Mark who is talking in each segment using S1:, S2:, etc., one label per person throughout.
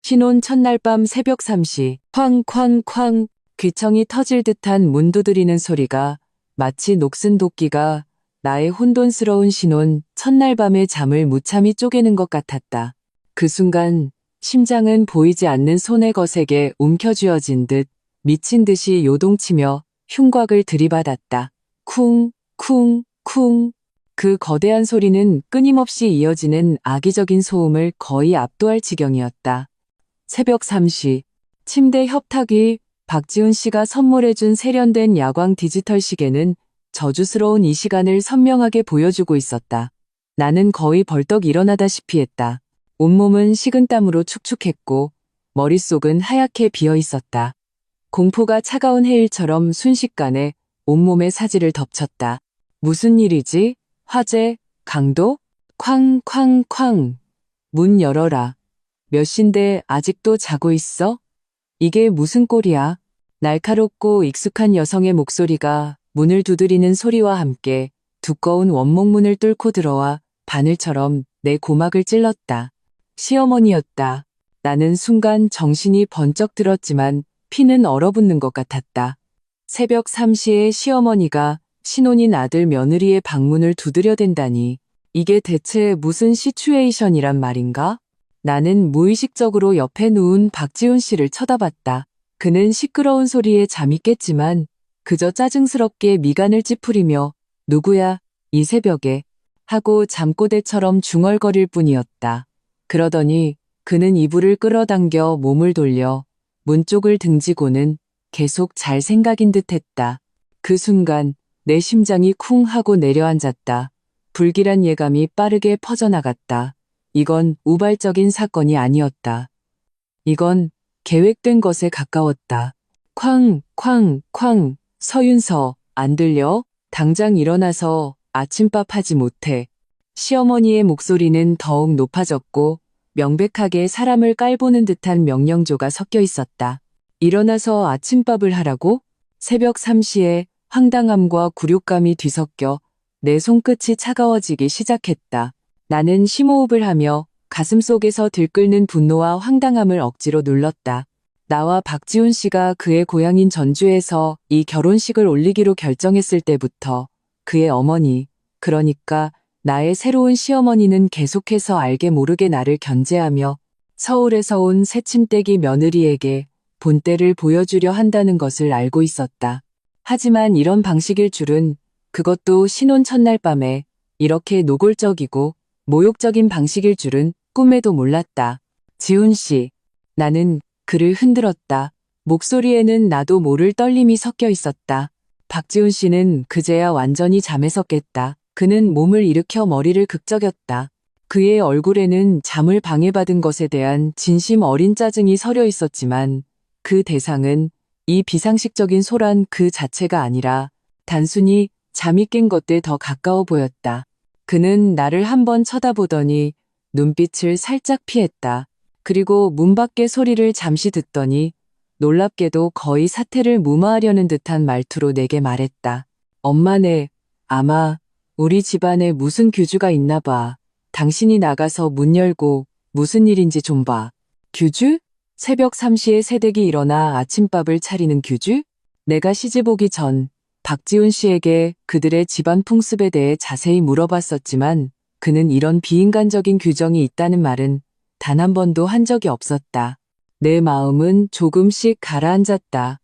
S1: 신혼 첫날 밤 새벽 3시 쾅쾅쾅 귀청이 터질 듯한 문 두드리는 소리가 마치 녹슨 도끼가 나의 혼돈스러운 신혼 첫날 밤의 잠을 무참히 쪼개는 것 같았다. 그 순간 심장은 보이지 않는 손의 거색에 움켜쥐어진 듯 미친 듯이 요동치며 흉곽을 들이받았다. 쿵, 쿵, 쿵. 그 거대한 소리는 끊임없이 이어지는 악의적인 소음을 거의 압도할 지경이었다. 새벽 3시 침대 협탁 위 박지훈 씨가 선물해준 세련된 야광 디지털 시계는 저주스러운 이 시간을 선명하게 보여주고 있었다. 나는 거의 벌떡 일어나다시피 했다. 온몸은 식은땀으로 축축했고 머릿속은 하얗게 비어 있었다. 공포가 차가운 해일처럼 순식간에 온몸의 사지를 덮쳤다. 무슨 일이지? 화재? 강도? 쾅쾅쾅. 문 열어라. 몇 시인데 아직도 자고 있어? 이게 무슨 꼴이야? 날카롭고 익숙한 여성의 목소리가 문을 두드리는 소리와 함께 두꺼운 원목문을 뚫고 들어와 바늘처럼 내 고막을 찔렀다. 시어머니였다. 나는 순간 정신이 번쩍 들었지만 피는 얼어붙는 것 같았다. 새벽 3시에 시어머니가 신혼인 아들 며느리의 방문을 두드려댄다니 이게 대체 무슨 시츄에이션이란 말인가? 나는 무의식적으로 옆에 누운 박지훈 씨를 쳐다봤다. 그는 시끄러운 소리에 잠이 깼지만 그저 짜증스럽게 미간을 찌푸리며 누구야, 이 새벽에 하고 잠꼬대처럼 중얼거릴 뿐이었다. 그러더니 그는 이불을 끌어당겨 몸을 돌려 문 쪽을 등지고는 계속 잘 생각인 듯 했다. 그 순간 내 심장이 쿵 하고 내려앉았다. 불길한 예감이 빠르게 퍼져나갔다. 이건 우발적인 사건이 아니었다. 이건 계획된 것에 가까웠다. 쾅, 쾅, 쾅. 서윤서, 안 들려? 당장 일어나서 아침밥 하지 못해. 시어머니의 목소리는 더욱 높아졌고 명백하게 사람을 깔보는 듯한 명령조가 섞여 있었다. 일어나서 아침밥을 하라고? 새벽 3시에 황당함과 굴욕감이 뒤섞여 내 손끝이 차가워지기 시작했다. 나는 심호흡을 하며 가슴속에서 들끓는 분노와 황당함을 억지로 눌렀다. 나와 박지훈 씨가 그의 고향인 전주에서 이 결혼식을 올리기로 결정했을 때부터 그의 어머니, 그러니까 나의 새로운 시어머니는 계속해서 알게 모르게 나를 견제하며 서울에서 온 새침대기 며느리에게 본때를 보여주려 한다는 것을 알고 있었다. 하지만 이런 방식일 줄은, 그것도 신혼 첫날 밤에 이렇게 노골적이고 모욕적인 방식일 줄은 꿈에도 몰랐다. 지훈 씨, 나는 그를 흔들었다. 목소리에는 나도 모를 떨림이 섞여 있었다. 박지훈 씨는 그제야 완전히 잠에서 깼다. 그는 몸을 일으켜 머리를 극적였다. 그의 얼굴에는 잠을 방해받은 것에 대한 진심 어린 짜증이 서려 있었지만 그 대상은 이 비상식적인 소란 그 자체가 아니라 단순히 잠이 깬 것에 더 가까워 보였다. 그는 나를 한번 쳐다보더니 눈빛을 살짝 피했다. 그리고 문 밖의 소리를 잠시 듣더니 놀랍게도 거의 사태를 무마하려는 듯한 말투로 내게 말했다. 엄마네, 아마 우리 집안에 무슨 규주가 있나 봐. 당신이 나가서 문 열고 무슨 일인지 좀 봐. 규주? 새벽 3시에 새댁이 일어나 아침밥을 차리는 규주? 내가 시집오기 전 박지훈 씨에게 그들의 집안 풍습에 대해 자세히 물어봤었지만 그는 이런 비인간적인 규정이 있다는 말은 단 한 번도 한 적이 없었다. 내 마음은 조금씩 가라앉았다.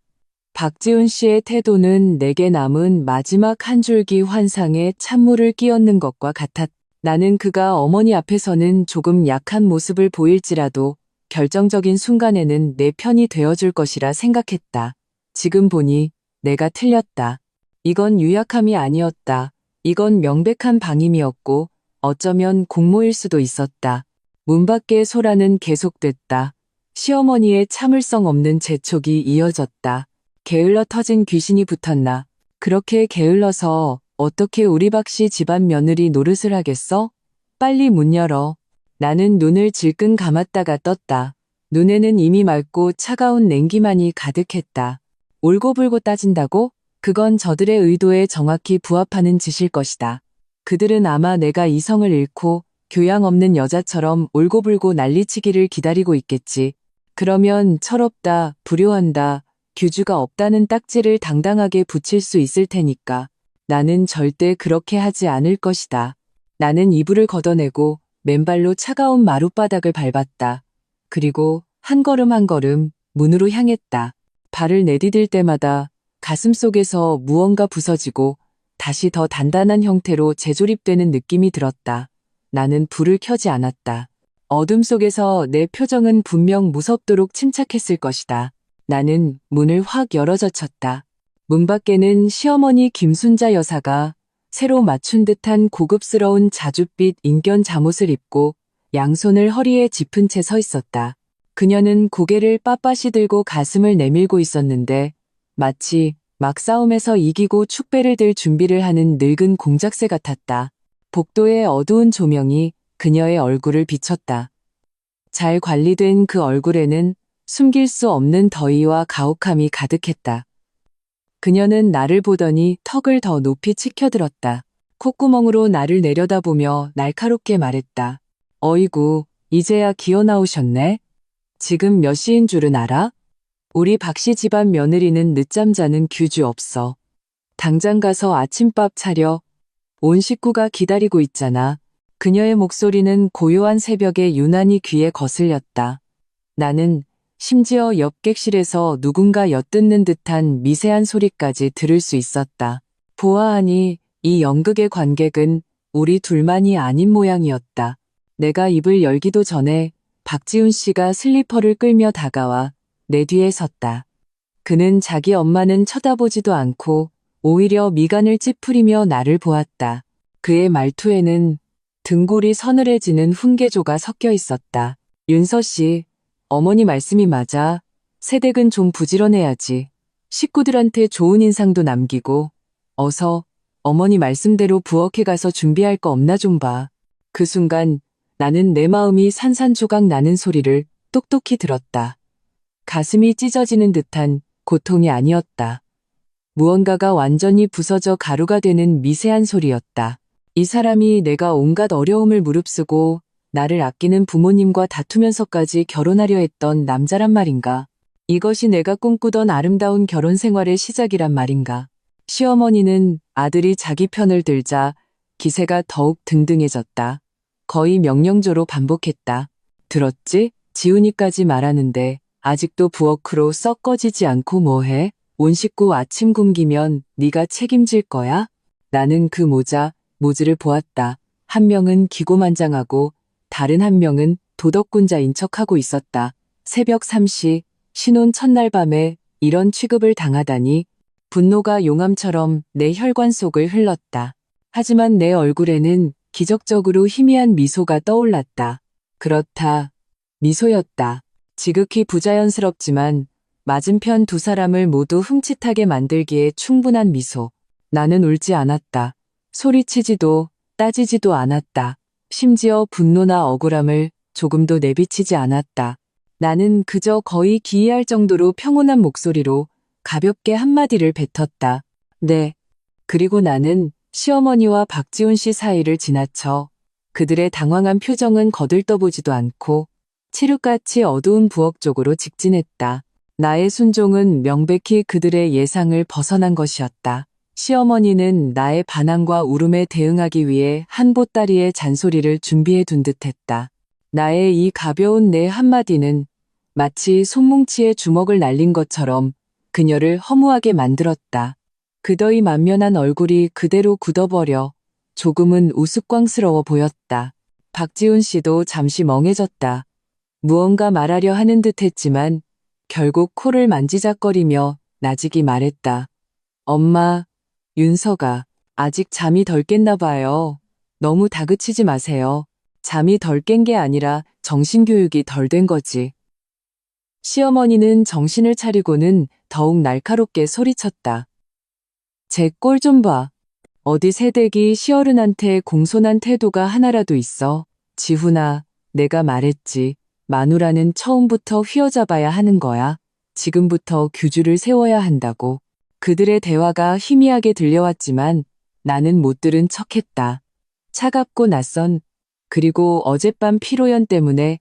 S1: 박지훈 씨의 태도는 내게 남은 마지막 한 줄기 환상에 찬물을 끼얹는 것과 같았다. 나는 그가 어머니 앞에서는 조금 약한 모습을 보일지라도 결정적인 순간에는 내 편이 되어줄 것이라 생각했다. 지금 보니 내가 틀렸다. 이건 유약함이 아니었다. 이건 명백한 방임이었고 어쩌면 공모일 수도 있었다. 문 밖의 소란은 계속됐다. 시어머니의 참을성 없는 재촉이 이어졌다. 게을러 터진 귀신이 붙었나. 그렇게 게을러서 어떻게 우리 박씨 집안 며느리 노릇을 하겠어? 빨리 문 열어. 나는 눈을 질끈 감았다가 떴다. 눈에는 이미 맑고 차가운 냉기만이 가득했다. 올고불고 따진다고? 그건 저들의 의도에 정확히 부합하는 짓일 것이다. 그들은 아마 내가 이성을 잃고 교양 없는 여자처럼 올고불고 난리치기를 기다리고 있겠지. 그러면 철없다, 불효한다, 규주가 없다는 딱지를 당당하게 붙일 수 있을 테니까. 나는 절대 그렇게 하지 않을 것이다. 나는 이불을 걷어내고 맨발로 차가운 마룻바닥을 밟았다. 그리고 한 걸음 한 걸음 문으로 향했다. 발을 내디딜 때마다 가슴속에서 무언가 부서지고 다시 더 단단한 형태로 재조립되는 느낌이 들었다. 나는 불을 켜지 않았다. 어둠 속에서 내 표정은 분명 무섭도록 침착했을 것이다. 나는 문을 확 열어젖혔다. 문 밖에는 시어머니 김순자 여사가 새로 맞춘 듯한 고급스러운 자줏빛 인견 잠옷을 입고 양손을 허리에 짚은 채 서 있었다. 그녀는 고개를 빳빳이 들고 가슴을 내밀고 있었는데 마치 막싸움에서 이기고 축배를 들 준비를 하는 늙은 공작새 같았다. 복도의 어두운 조명이 그녀의 얼굴을 비췄다. 잘 관리된 그 얼굴에는 숨길 수 없는 더위와 가혹함이 가득했다. 그녀는 나를 보더니 턱을 더 높이 치켜들었다. 콧구멍으로 나를 내려다보며 날카롭게 말했다. 어이구, 이제야 기어 나오셨네? 지금 몇 시인 줄은 알아? 우리 박씨 집안 며느리는 늦잠 자는 규주 없어. 당장 가서 아침밥 차려. 온 식구가 기다리고 있잖아. 그녀의 목소리는 고요한 새벽에 유난히 귀에 거슬렸다. 나는 심지어 옆 객실에서 누군가 엿듣는 듯한 미세한 소리까지 들을 수 있었다. 보아하니 이 연극의 관객은 우리 둘만이 아닌 모양이었다. 내가 입을 열기도 전에 박지훈 씨가 슬리퍼를 끌며 다가와 내 뒤에 섰다. 그는 자기 엄마는 쳐다보지도 않고 오히려 미간을 찌푸리며 나를 보았다. 그의 말투에는 등골이 서늘해지는 훈계조가 섞여 있었다. 윤서 씨, 어머니 말씀이 맞아. 새댁은 좀 부지런해야지. 식구들한테 좋은 인상도 남기고 어서 어머니 말씀대로 부엌에 가서 준비할 거 없나 좀 봐. 그 순간 나는 내 마음이 산산조각 나는 소리를 똑똑히 들었다. 가슴이 찢어지는 듯한 고통이 아니었다. 무언가가 완전히 부서져 가루가 되는 미세한 소리였다. 이 사람이 내가 온갖 어려움을 무릅쓰고 나를 아끼는 부모님과 다투면서까지 결혼하려 했던 남자란 말인가? 이것이 내가 꿈꾸던 아름다운 결혼 생활의 시작이란 말인가? 시어머니는 아들이 자기 편을 들자 기세가 더욱 등등해졌다. 거의 명령조로 반복했다. 들었지? 지훈이까지 말하는데 아직도 부엌으로 썩 꺼지지 않고 뭐해? 온 식구 아침 굶기면 네가 책임질 거야? 나는 그 모즈를 보았다. 한 명은 기고만장하고 다른 한 명은 도덕군자인 척하고 있었다. 새벽 3시 신혼 첫날 밤에 이런 취급을 당하다니 분노가 용암처럼 내 혈관 속을 흘렀다. 하지만 내 얼굴에는 기적적으로 희미한 미소가 떠올랐다. 그렇다. 미소였다. 지극히 부자연스럽지만 맞은편 두 사람을 모두 흠칫하게 만들기에 충분한 미소. 나는 울지 않았다. 소리치지도 따지지도 않았다. 심지어 분노나 억울함을 조금도 내비치지 않았다. 나는 그저 거의 기이할 정도로 평온한 목소리로 가볍게 한마디를 뱉었다. 네. 그리고 나는 시어머니와 박지훈 씨 사이를 지나쳐 그들의 당황한 표정은 거들떠보지도 않고 칠흑같이 어두운 부엌 쪽으로 직진했다. 나의 순종은 명백히 그들의 예상을 벗어난 것이었다. 시어머니는 나의 반항과 울음에 대응하기 위해 한 보따리의 잔소리를 준비해 둔 듯했다. 나의 이 가벼운 네 한마디는 마치 손뭉치에 주먹을 날린 것처럼 그녀를 허무하게 만들었다. 그더이 만면한 얼굴이 그대로 굳어버려 조금은 우스꽝스러워 보였다. 박지훈 씨도 잠시 멍해졌다. 무언가 말하려 하는 듯 했지만 결국 코를 만지작거리며 나직이 말했다. 엄마, 윤서가 아직 잠이 덜 깼나 봐요. 너무 다그치지 마세요. 잠이 덜 깬 게 아니라 정신교육이 덜 된 거지. 시어머니는 정신을 차리고는 더욱 날카롭게 소리쳤다. 제 꼴 좀 봐. 어디 새댁이 시어른한테 공손한 태도가 하나라도 있어. 지훈아, 내가 말했지. 마누라는 처음부터 휘어잡아야 하는 거야. 지금부터 규주를 세워야 한다고. 그들의 대화가 희미하게 들려왔지만 나는 못 들은 척했다. 차갑고 낯선, 그리고 어젯밤 피로연 때문에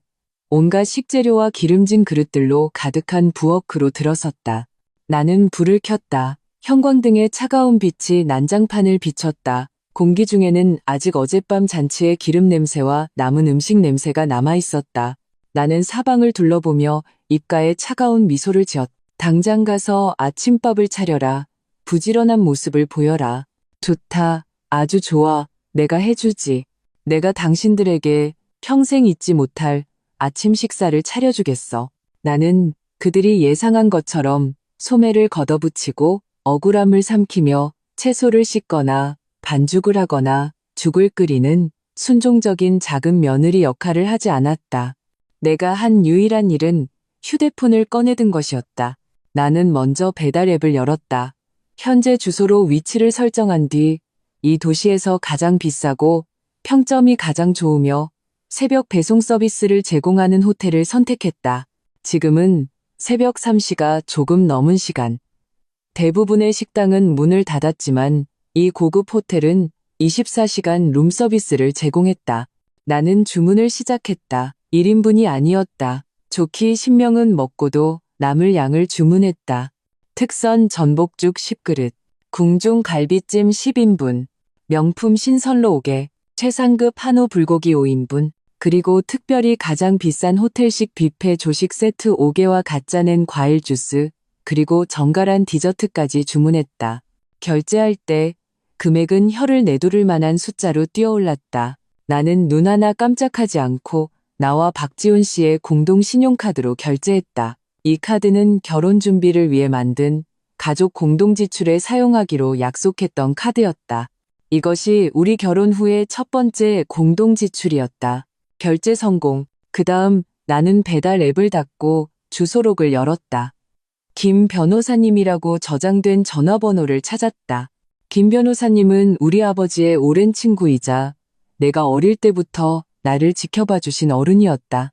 S1: 온갖 식재료와 기름진 그릇들로 가득한 부엌으로 들어섰다. 나는 불을 켰다. 형광등의 차가운 빛이 난장판을 비췄다. 공기 중에는 아직 어젯밤 잔치의 기름 냄새와 남은 음식 냄새가 남아 있었다. 나는 사방을 둘러보며 입가에 차가운 미소를 지었다. 당장 가서 아침밥을 차려라. 부지런한 모습을 보여라. 좋다. 아주 좋아. 내가 해주지. 내가 당신들에게 평생 잊지 못할 아침 식사를 차려주겠어. 나는 그들이 예상한 것처럼 소매를 걷어붙이고 억울함을 삼키며 채소를 씻거나 반죽을 하거나 죽을 끓이는 순종적인 작은 며느리 역할을 하지 않았다. 내가 한 유일한 일은 휴대폰을 꺼내든 것이었다. 나는 먼저 배달 앱을 열었다. 현재 주소로 위치를 설정한 뒤 이 도시에서 가장 비싸고 평점이 가장 좋으며 새벽 배송 서비스를 제공하는 호텔을 선택했다. 지금은 새벽 3시가 조금 넘은 시간. 대부분의 식당은 문을 닫았지만 이 고급 호텔은 24시간 룸 서비스를 제공했다. 나는 주문을 시작했다. 1인분이 아니었다. 좋기 신명은 먹고도 남을 양을 주문했다. 특선 전복죽 10그릇, 궁중 갈비찜 10인분, 명품 신선로 5개, 최상급 한우 불고기 5인분, 그리고 특별히 가장 비싼 호텔식 뷔페 조식 세트 5개와 가짜낸 과일 주스, 그리고 정갈한 디저트까지 주문했다. 결제할 때 금액은 혀를 내두를 만한 숫자로 뛰어올랐다. 나는 눈 하나 깜짝하지 않고 나와 박지훈 씨의 공동 신용카드로 결제했다. 이 카드는 결혼 준비를 위해 만든 가족 공동 지출에 사용하기로 약속했던 카드였다. 이것이 우리 결혼 후의 첫 번째 공동 지출이었다. 결제 성공. 그 다음 나는 배달 앱을 닫고 주소록을 열었다. 김 변호사님이라고 저장된 전화번호를 찾았다. 김 변호사님은 우리 아버지의 오랜 친구이자 내가 어릴 때부터 나를 지켜봐 주신 어른이었다.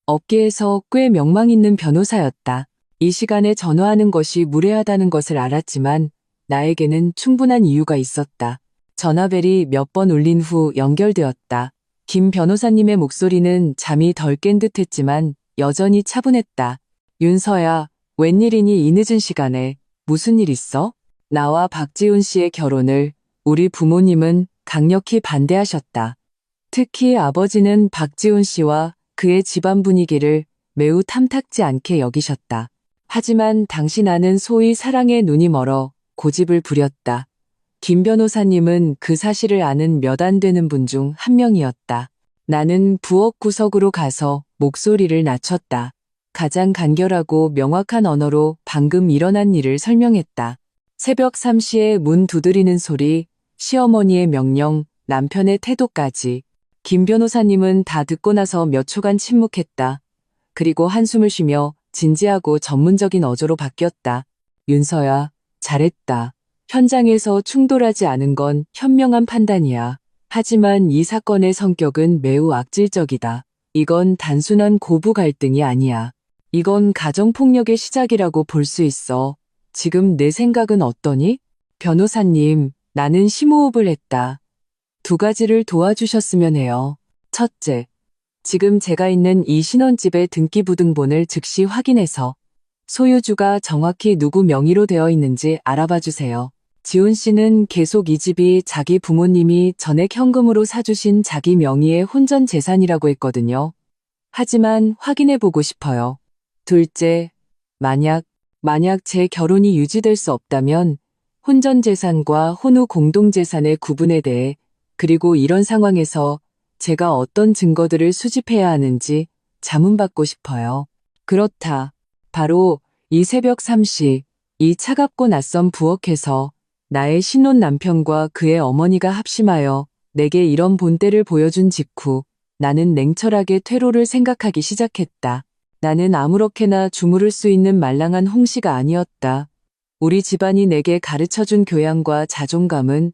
S1: 업계에서 꽤 명망 있는 변호사였다. 이 시간에 전화하는 것이 무례하다는 것을 알았지만 나에게는 충분한 이유가 있었다. 전화벨이 몇 번 울린 후 연결되었다. 김 변호사님의 목소리는 잠이 덜 깬 듯 했지만 여전히 차분했다. 윤서야, 웬일이니 이 늦은 시간에 무슨 일 있어? 나와 박지훈 씨의 결혼을 우리 부모님은 강력히 반대하셨다. 특히 아버지는 박지훈 씨와 그의 집안 분위기를 매우 탐탁지 않게 여기셨다. 하지만 당시 나는 소위 사랑에 눈이 멀어 고집을 부렸다. 김 변호사님은 그 사실을 아는 몇 안 되는 분 중 한 명이었다. 나는 부엌 구석으로 가서 목소리를 낮췄다. 가장 간결하고 명확한 언어로 방금 일어난 일을 설명했다. 새벽 3시에 문 두드리는 소리, 시어머니의 명령, 남편의 태도까지. 김 변호사님은 다 듣고 나서 몇 초간 침묵했다. 그리고 한숨을 쉬며 진지하고 전문적인 어조로 바뀌었다. 윤서야, 잘했다. 현장에서 충돌하지 않은 건 현명한 판단이야. 하지만 이 사건의 성격은 매우 악질적이다. 이건 단순한 고부 갈등이 아니야. 이건 가정폭력의 시작이라고 볼 수 있어. 지금 내 생각은 어떠니? 변호사님, 나는 심호흡을 했다. 두 가지를 도와주셨으면 해요. 첫째, 지금 제가 있는 이 신혼집의 등기부등본을 즉시 확인해서 소유주가 정확히 누구 명의로 되어 있는지 알아봐 주세요. 지훈 씨는 계속 이 집이 자기 부모님이 전액 현금으로 사주신 자기 명의의 혼전 재산이라고 했거든요. 하지만 확인해 보고 싶어요. 둘째, 만약 제 결혼이 유지될 수 없다면 혼전 재산과 혼후 공동 재산의 구분에 대해 그리고 이런 상황에서 제가 어떤 증거들을 수집해야 하는지 자문받고 싶어요. 그렇다. 바로 이 새벽 3시, 이 차갑고 낯선 부엌에서 나의 신혼 남편과 그의 어머니가 합심하여 내게 이런 본때를 보여준 직후 나는 냉철하게 퇴로를 생각하기 시작했다. 나는 아무렇게나 주무를 수 있는 말랑한 홍씨가 아니었다. 우리 집안이 내게 가르쳐준 교양과 자존감은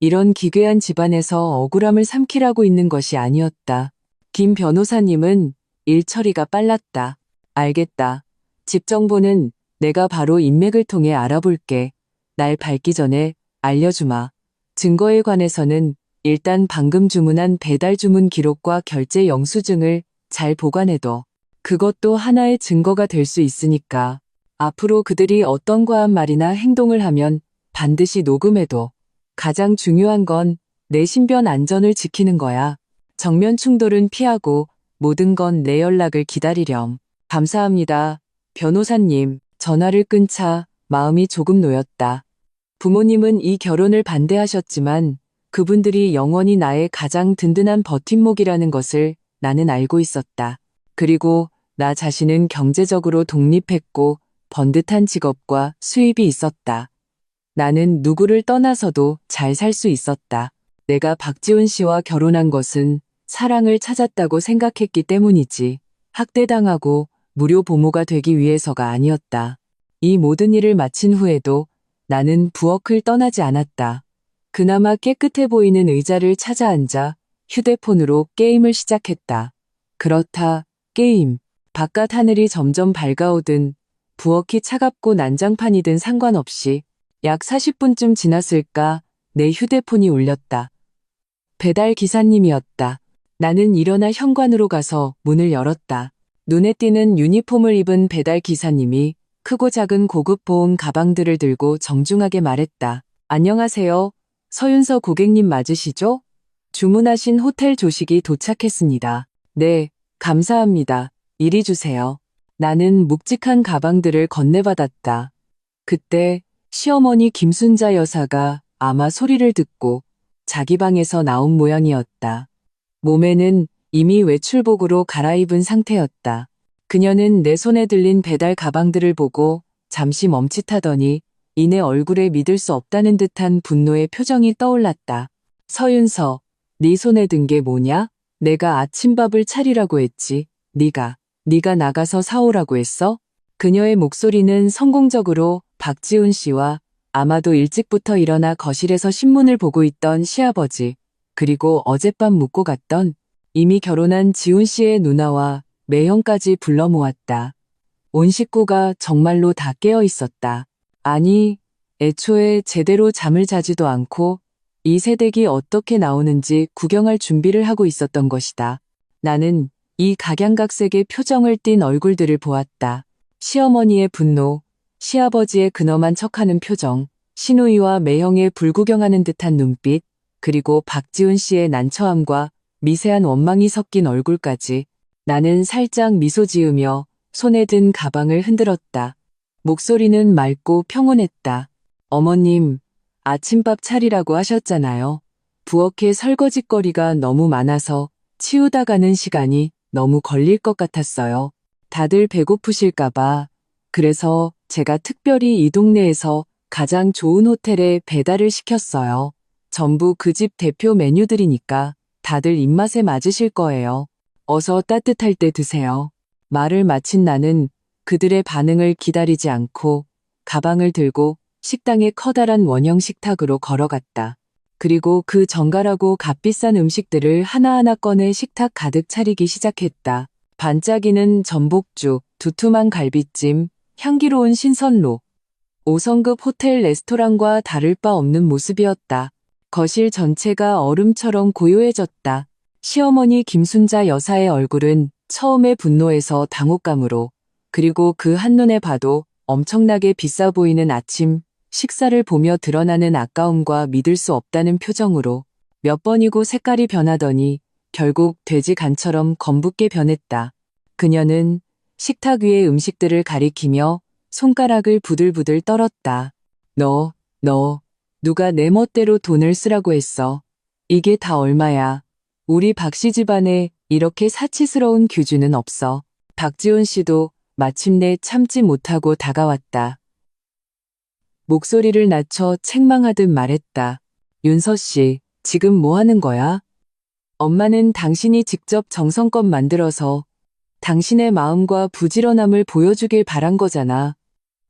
S1: 이런 기괴한 집안에서 억울함을 삼키라고 있는 것이 아니었다. 김 변호사님은 일 처리가 빨랐다. 알겠다. 집 정보는 내가 바로 인맥을 통해 알아볼게. 날 밟기 전에 알려주마. 증거에 관해서는 일단 방금 주문한 배달 주문 기록과 결제 영수증을 잘 보관해둬. 그것도 하나의 증거가 될 수 있으니까. 앞으로 그들이 어떤 과한 말이나 행동을 하면 반드시 녹음해둬. 가장 중요한 건 내 신변 안전을 지키는 거야. 정면 충돌은 피하고 모든 건 내 연락을 기다리렴. 감사합니다. 변호사님, 전화를 끊자 마음이 조금 놓였다. 부모님은 이 결혼을 반대하셨지만 그분들이 영원히 나의 가장 든든한 버팀목이라는 것을 나는 알고 있었다. 그리고 나 자신은 경제적으로 독립했고 번듯한 직업과 수입이 있었다. 나는 누구를 떠나서도 잘 살 수 있었다. 내가 박지훈 씨와 결혼한 것은 사랑을 찾았다고 생각했기 때문이지. 학대당하고 무료 보모가 되기 위해서가 아니었다. 이 모든 일을 마친 후에도 나는 부엌을 떠나지 않았다. 그나마 깨끗해 보이는 의자를 찾아 앉아 휴대폰으로 게임을 시작했다. 그렇다, 게임. 바깥 하늘이 점점 밝아오든 부엌이 차갑고 난장판이든 상관없이 약 40분쯤 지났을까 내 휴대폰이 울렸다. 배달 기사님이었다. 나는 일어나 현관으로 가서 문을 열었다. 눈에 띄는 유니폼을 입은 배달 기사님이 크고 작은 고급 보온 가방들을 들고 정중하게 말했다. 안녕하세요. 서윤서 고객님 맞으시죠? 주문하신 호텔 조식이 도착했습니다. 네, 감사합니다. 이리 주세요. 나는 묵직한 가방들을 건네받았다. 그때 시어머니 김순자 여사가 아마 소리를 듣고 자기 방에서 나온 모양이었다. 몸에는 이미 외출복으로 갈아입은 상태였다. 그녀는 내 손에 들린 배달 가방들을 보고 잠시 멈칫하더니 이내 얼굴에 믿을 수 없다는 듯한 분노의 표정이 떠올랐다. 서윤서, 네 손에 든 게 뭐냐? 내가 아침밥을 차리라고 했지. 네가 나가서 사오라고 했어? 그녀의 목소리는 성공적으로 박지훈 씨와 아마도 일찍부터 일어나 거실에서 신문을 보고 있던 시아버지, 그리고 어젯밤 묵고 갔던 이미 결혼한 지훈 씨의 누나와 매형까지 불러 모았다. 온 식구가 정말로 다 깨어 있었다. 아니, 애초에 제대로 잠을 자지도 않고 이 새댁이 어떻게 나오는지 구경할 준비를 하고 있었던 것이다. 나는 이 각양각색의 표정을 띤 얼굴들을 보았다. 시어머니의 분노, 시아버지의 근엄한 척하는 표정, 시누이와 매형의 불구경하는 듯한 눈빛, 그리고 박지훈 씨의 난처함과 미세한 원망이 섞인 얼굴까지. 나는 살짝 미소 지으며 손에 든 가방을 흔들었다. 목소리는 맑고 평온했다. 어머님, 아침밥 차리라고 하셨잖아요. 부엌에 설거짓거리가 너무 많아서 치우다 가는 시간이 너무 걸릴 것 같았어요. 다들 배고프실까봐. 그래서 제가 특별히 이 동네에서 가장 좋은 호텔에 배달을 시켰어요. 전부 그 집 대표 메뉴들이니까 다들 입맛에 맞으실 거예요. 어서 따뜻할 때 드세요. 말을 마친 나는 그들의 반응을 기다리지 않고 가방을 들고 식당의 커다란 원형 식탁으로 걸어갔다. 그리고 그 정갈하고 값비싼 음식들을 하나하나 꺼내 식탁 가득 차리기 시작했다. 반짝이는 전복죽, 두툼한 갈비찜, 향기로운 신선로. 5성급 호텔 레스토랑과 다를 바 없는 모습이었다. 거실 전체가 얼음처럼 고요해졌다. 시어머니 김순자 여사의 얼굴은 처음에 분노에서 당혹감으로, 그리고 그 한눈에 봐도 엄청나게 비싸 보이는 아침 식사를 보며 드러나는 아까움과 믿을 수 없다는 표정으로 몇 번이고 색깔이 변하더니 결국 돼지 간처럼 검붉게 변했다. 그녀는 식탁 위의 음식들을 가리키며 손가락을 부들부들 떨었다. 너, 누가 내 멋대로 돈을 쓰라고 했어. 이게 다 얼마야. 우리 박씨 집안에 이렇게 사치스러운 규주는 없어. 박지훈 씨도 마침내 참지 못하고 다가왔다. 목소리를 낮춰 책망하듯 말했다. 윤서 씨, 지금 뭐 하는 거야? 엄마는 당신이 직접 정성껏 만들어서 당신의 마음과 부지런함을 보여주길 바란 거잖아.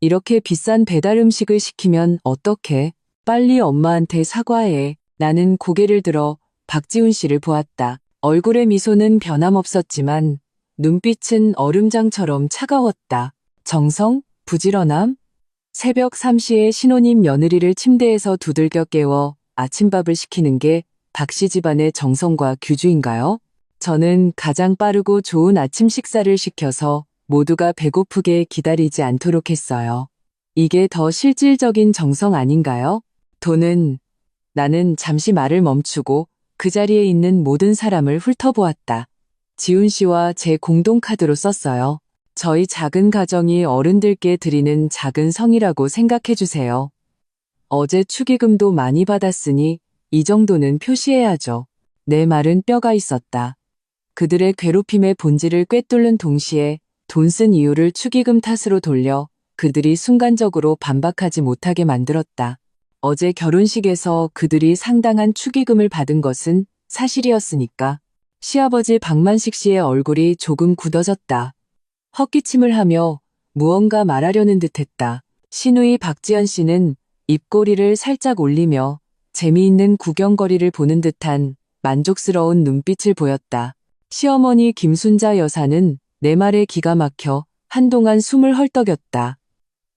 S1: 이렇게 비싼 배달 음식을 시키면 어떡해? 빨리 엄마한테 사과해. 나는 고개를 들어 박지훈 씨를 보았다. 얼굴의 미소는 변함없었지만 눈빛은 얼음장처럼 차가웠다. 정성? 부지런함? 새벽 3시에 신혼임 며느리를 침대에서 두들겨 깨워 아침밥을 시키는 게 박씨 집안의 정성과 규주인가요? 저는 가장 빠르고 좋은 아침 식사를 시켜서 모두가 배고프게 기다리지 않도록 했어요. 이게 더 실질적인 정성 아닌가요? 나는 잠시 말을 멈추고 그 자리에 있는 모든 사람을 훑어보았다. 지훈 씨와 제 공동 카드로 썼어요. 저희 작은 가정이 어른들께 드리는 작은 성이라고 생각해 주세요. 어제 축의금도 많이 받았으니 이 정도는 표시해야죠. 내 말은 뼈가 있었다. 그들의 괴롭힘의 본질을 꿰뚫는 동시에 돈 쓴 이유를 축의금 탓으로 돌려 그들이 순간적으로 반박하지 못하게 만들었다. 어제 결혼식에서 그들이 상당한 축의금을 받은 것은 사실이었으니까. 시아버지 박만식 씨의 얼굴이 조금 굳어졌다. 헛기침을 하며 무언가 말하려는 듯했다. 시누이 박지연 씨는 입꼬리를 살짝 올리며 재미있는 구경거리를 보는 듯한 만족스러운 눈빛을 보였다. 시어머니 김순자 여사는 내 말에 기가 막혀 한동안 숨을 헐떡였다.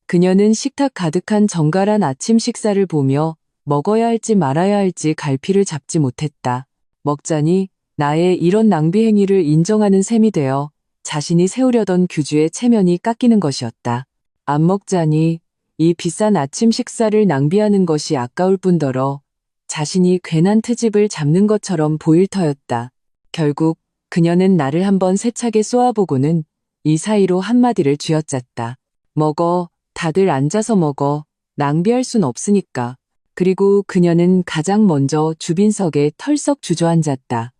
S1: 그녀는 식탁 가득한 정갈한 아침 식사를 보며 먹어야 할지 말아야 할지 갈피를 잡지 못했다. 먹자니 나의 이런 낭비 행위를 인정하는 셈이 되어 자신이 세우려던 규주의 체면이 깎이는 것이었다. 안 먹자니 이 비싼 아침 식사를 낭비하는 것이 아까울 뿐더러 자신이 괜한 트집을 잡는 것처럼 보일 터였다. 결국 그녀는 나를 한번 세차게 쏘아보고는 이 사이로 한마디를 쥐어짰다. 먹어. 다들 앉아서 먹어. 낭비할 순 없으니까. 그리고 그녀는 가장 먼저 주빈석에 털썩 주저앉았다.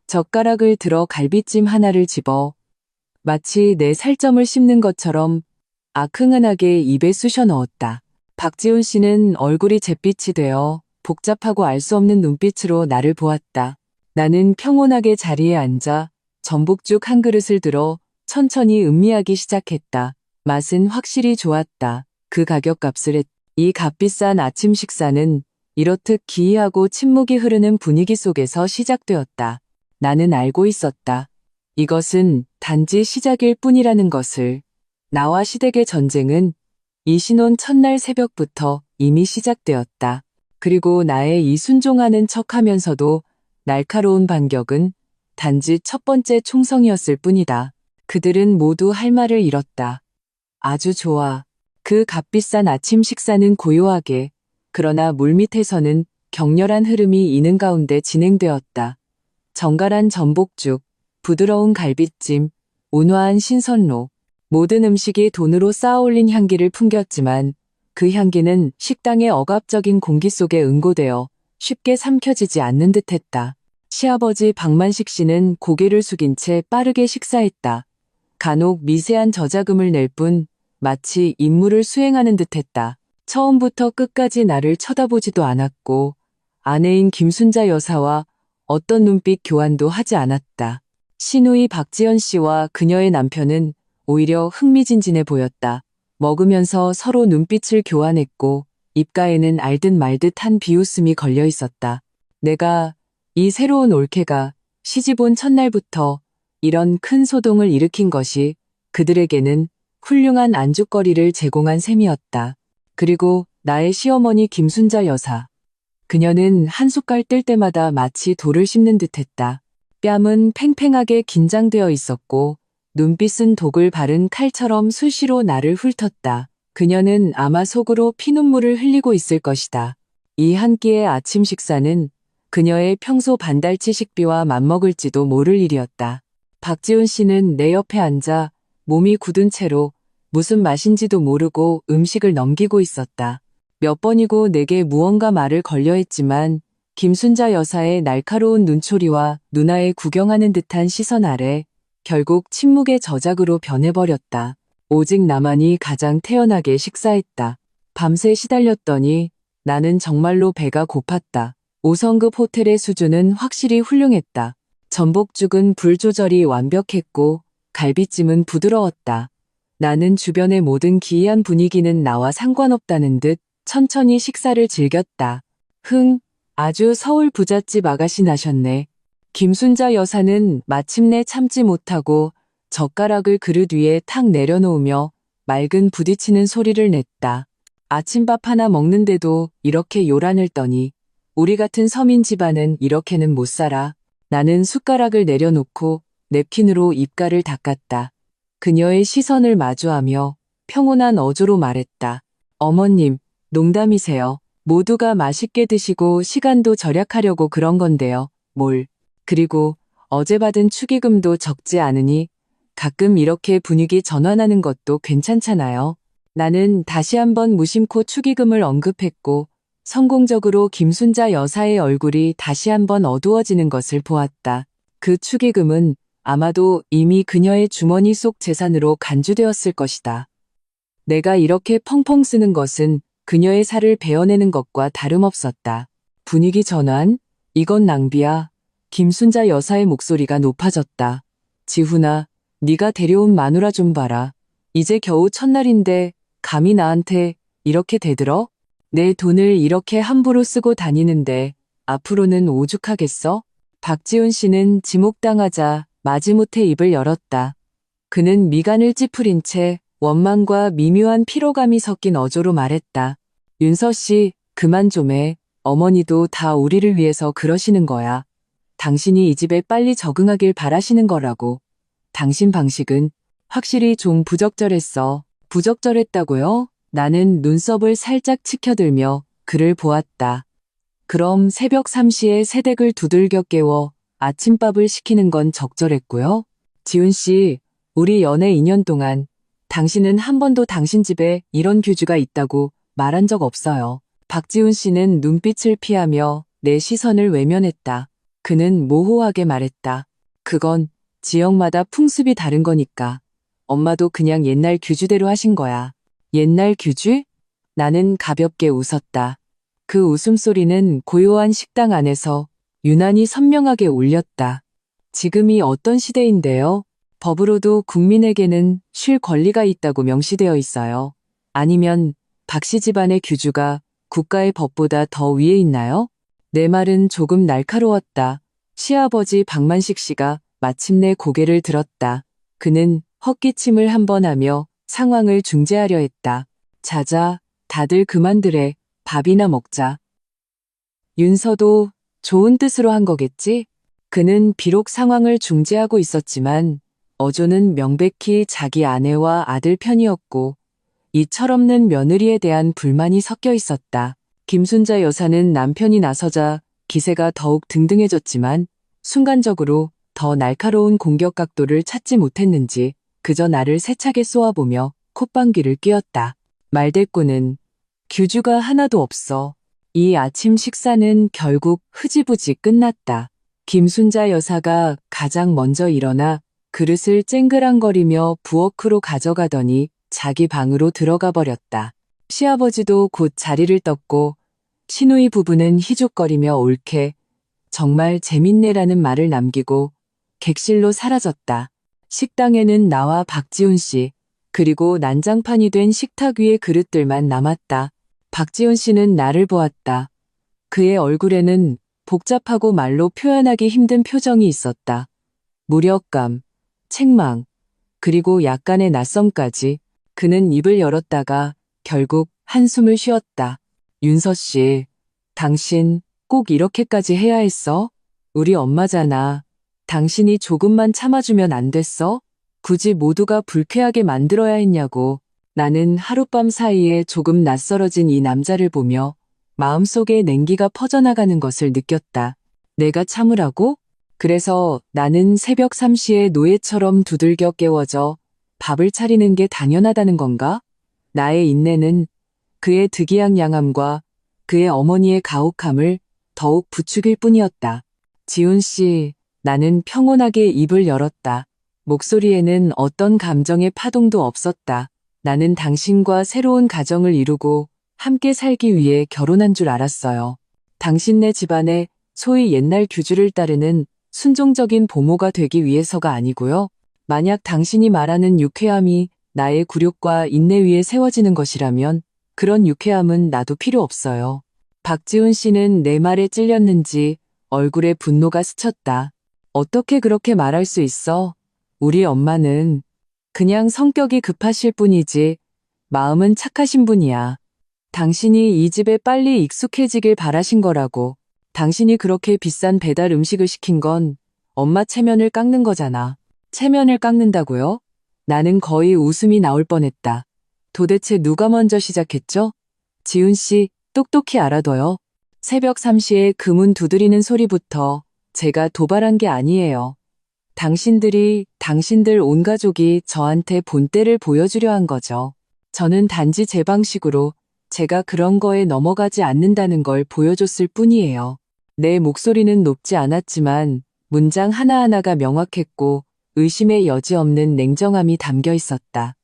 S1: 젓가락을 들어 갈비찜 하나를 집어 마치 내 살점을 씹는 것처럼 아흥은하게 입에 쑤셔 넣었다. 박지훈 씨는 얼굴이 잿빛이 되어 복잡하고 알 수 없는 눈빛으로 나를 보았다. 나는 평온하게 자리에 앉아 전복죽 한 그릇을 들어 천천히 음미하기 시작했다. 맛은 확실히 좋았다. 그 가격값을 했다. 이 값비싼 아침 식사는 이렇듯 기이하고 침묵이 흐르는 분위기 속에서 시작되었다. 나는 알고 있었다. 이것은 단지 시작일 뿐이라는 것을. 나와 시댁의 전쟁은 이 신혼 첫날 새벽부터 이미 시작되었다. 그리고 나의 이 순종하는 척하면서도 날카로운 반격은 단지 첫 번째 총성이었을 뿐이다. 그들은 모두 할 말을 잃었다. 아주 좋아. 그 값비싼 아침 식사는 고요하게, 그러나 물밑에서는 격렬한 흐름이 이는 가운데 진행되었다. 정갈한 전복죽, 부드러운 갈비찜, 온화한 신선로, 모든 음식이 돈으로 쌓아올린 향기를 풍겼지만 그 향기는 식당의 억압적인 공기 속에 응고되어 쉽게 삼켜지지 않는 듯했다. 시아버지 박만식 씨는 고개를 숙인 채 빠르게 식사했다. 간혹 미세한 저자금을 낼 뿐 마치 임무를 수행하는 듯했다. 처음부터 끝까지 나를 쳐다보지도 않았고 아내인 김순자 여사와 어떤 눈빛 교환도 하지 않았다. 시누이 박지연 씨와 그녀의 남편은 오히려 흥미진진해 보였다. 먹으면서 서로 눈빛을 교환했고 입가에는 알듯 말듯한 비웃음이 걸려 있었다. 내가 이 새로운 올케가 시집 온 첫날부터 이런 큰 소동을 일으킨 것이 그들에게는 훌륭한 안주거리를 제공한 셈이었다. 그리고 나의 시어머니 김순자 여사. 그녀는 한 숟갈 뜰 때마다 마치 돌을 씹는 듯했다. 뺨은 팽팽하게 긴장되어 있었고 눈빛은 독을 바른 칼처럼 수시로 나를 훑었다. 그녀는 아마 속으로 피눈물을 흘리고 있을 것이다. 이 한 끼의 아침 식사는 그녀의 평소 반달치 식비와 맞먹을지도 모를 일이었다. 박지훈 씨는 내 옆에 앉아 몸이 굳은 채로 무슨 맛인지도 모르고 음식을 넘기고 있었다. 몇 번이고 내게 무언가 말을 걸려 했지만 김순자 여사의 날카로운 눈초리와 누나의 구경하는 듯한 시선 아래 결국 침묵의 저작으로 변해버렸다. 오직 나만이 가장 태연하게 식사했다. 밤새 시달렸더니 나는 정말로 배가 고팠다. 5성급 호텔의 수준은 확실히 훌륭했다. 전복죽은 불 조절이 완벽했고 갈비찜은 부드러웠다. 나는 주변의 모든 기이한 분위기는 나와 상관없다는 듯 천천히 식사를 즐겼다. 아주 서울 부잣집 아가씨 나셨네. 김순자 여사는 마침내 참지 못하고 젓가락을 그릇 위에 탁 내려놓으며 맑은 부딪히는 소리를 냈다. 아침밥 하나 먹는데도 이렇게 요란을 떠니 우리 같은 서민 집안은 이렇게는 못 살아. 나는 숟가락을 내려놓고 냅킨으로 입가를 닦았다. 그녀의 시선을 마주하며 평온한 어조로 말했다. 어머님, 농담이세요. 모두가 맛있게 드시고 시간도 절약하려고 그런 건데요. 뭘. 그리고 어제 받은 축의금도 적지 않으니 가끔 이렇게 분위기 전환하는 것도 괜찮잖아요. 나는 다시 한번 무심코 축의금을 언급했고 성공적으로 김순자 여사의 얼굴이 다시 한번 어두워지는 것을 보았다. 그 축의금은 아마도 이미 그녀의 주머니 속 재산으로 간주되었을 것이다. 내가 이렇게 펑펑 쓰는 것은 그녀의 살을 베어내는 것과 다름없었다. 분위기 전환? 이건 낭비야. 김순자 여사의 목소리가 높아졌다. 지훈아, 네가 데려온 마누라 좀 봐라. 이제 겨우 첫날인데 감히 나한테 이렇게 대들어? 내 돈을 이렇게 함부로 쓰고 다니는데 앞으로는 오죽하겠어? 박지훈 씨는 지목당하자 마지못해 입을 열었다. 그는 미간을 찌푸린 채 원망과 미묘한 피로감이 섞인 어조로 말했다. 윤서 씨, 그만 좀 해. 어머니도 다 우리를 위해서 그러시는 거야. 당신이 이 집에 빨리 적응하길 바라시는 거라고. 당신 방식은 확실히 좀 부적절했어. 부적절했다고요? 나는 눈썹을 살짝 치켜들며 그를 보았다. 그럼 새벽 3시에 새댁을 두들겨 깨워 아침밥을 시키는 건 적절했고요. 지훈 씨, 우리 연애 2년 동안 당신은 한 번도 당신 집에 이런 규주가 있다고 말한 적 없어요. 박지훈 씨는 눈빛을 피하며 내 시선을 외면했다. 그는 모호하게 말했다. 그건 지역마다 풍습이 다른 거니까. 엄마도 그냥 옛날 규주대로 하신 거야. 옛날 규주? 나는 가볍게 웃었다. 그 웃음소리는 고요한 식당 안에서 유난히 선명하게 울렸다. 지금이 어떤 시대인데요? 법으로도 국민에게는 쉴 권리가 있다고 명시되어 있어요. 아니면 박씨 집안의 규주가 국가의 법보다 더 위에 있나요? 내 말은 조금 날카로웠다. 시아버지 박만식 씨가 마침내 고개를 들었다. 그는 헛기침을 한 번 하며 상황을 중재하려 했다. 자자, 다들 그만들래. 밥이나 먹자. 윤서도 좋은 뜻으로 한 거겠지? 그는 비록 상황을 중재하고 있었지만 어조는 명백히 자기 아내와 아들 편이었고 이 철없는 며느리에 대한 불만이 섞여 있었다. 김순자 여사는 남편이 나서자 기세가 더욱 등등해졌지만 순간적으로 더 날카로운 공격 각도를 찾지 못했는지 그저 나를 세차게 쏘아보며 콧방귀를 뀌었다. 말대꾸는 규주가 하나도 없어. 이 아침 식사는 결국 흐지부지 끝났다. 김순자 여사가 가장 먼저 일어나 그릇을 쨍그랑거리며 부엌으로 가져가더니 자기 방으로 들어가 버렸다. 시아버지도 곧 자리를 떴고 시누이 부부는 희죽거리며 옳게 정말 재밌네라는 말을 남기고 객실로 사라졌다. 식당에는 나와 박지훈 씨 그리고 난장판이 된 식탁 위의 그릇들만 남았다. 박지훈 씨는 나를 보았다. 그의 얼굴에는 복잡하고 말로 표현하기 힘든 표정이 있었다. 무력감, 책망, 그리고 약간의 낯섦까지. 그는 입을 열었다가 결국 한숨을 쉬었다. 윤서 씨, 당신 꼭 이렇게까지 해야 했어? 우리 엄마잖아. 당신이 조금만 참아주면 안 됐어? 굳이 모두가 불쾌하게 만들어야 했냐고. 나는 하룻밤 사이에 조금 낯설어진 이 남자를 보며 마음속에 냉기가 퍼져나가는 것을 느꼈다. 내가 참으라고? 그래서 나는 새벽 3시에 노예처럼 두들겨 깨워져 밥을 차리는 게 당연하다는 건가? 나의 인내는 그의 득이한 양함과 그의 어머니의 가혹함을 더욱 부추길 뿐이었다. 지훈 씨, 나는 평온하게 입을 열었다. 목소리에는 어떤 감정의 파동도 없었다. 나는 당신과 새로운 가정을 이루고 함께 살기 위해 결혼한 줄 알았어요. 당신네 집안의 소위 옛날 규주를 따르는 순종적인 보모가 되기 위해서가 아니고요. 만약 당신이 말하는 유쾌함이 나의 굴욕과 인내 위에 세워지는 것이라면 그런 유쾌함은 나도 필요 없어요. 박지훈 씨는 내 말에 찔렸는지 얼굴에 분노가 스쳤다. 어떻게 그렇게 말할 수 있어? 우리 엄마는 그냥 성격이 급하실 뿐이지 마음은 착하신 분이야. 당신이 이 집에 빨리 익숙해지길 바라신 거라고. 당신이 그렇게 비싼 배달 음식을 시킨 건 엄마 체면을 깎는 거잖아. 체면을 깎는다고요? 나는 거의 웃음이 나올 뻔했다. 도대체 누가 먼저 시작했죠? 지훈 씨, 똑똑히 알아둬요. 새벽 3시에 그 문 두드리는 소리부터 제가 도발한 게 아니에요. 당신들 온 가족이 저한테 본때를 보여주려 한 거죠. 저는 단지 제 방식으로 제가 그런 거에 넘어가지 않는다는 걸 보여줬을 뿐이에요. 내 목소리는 높지 않았지만 문장 하나하나가 명확했고 의심의 여지 없는 냉정함이 담겨 있었다.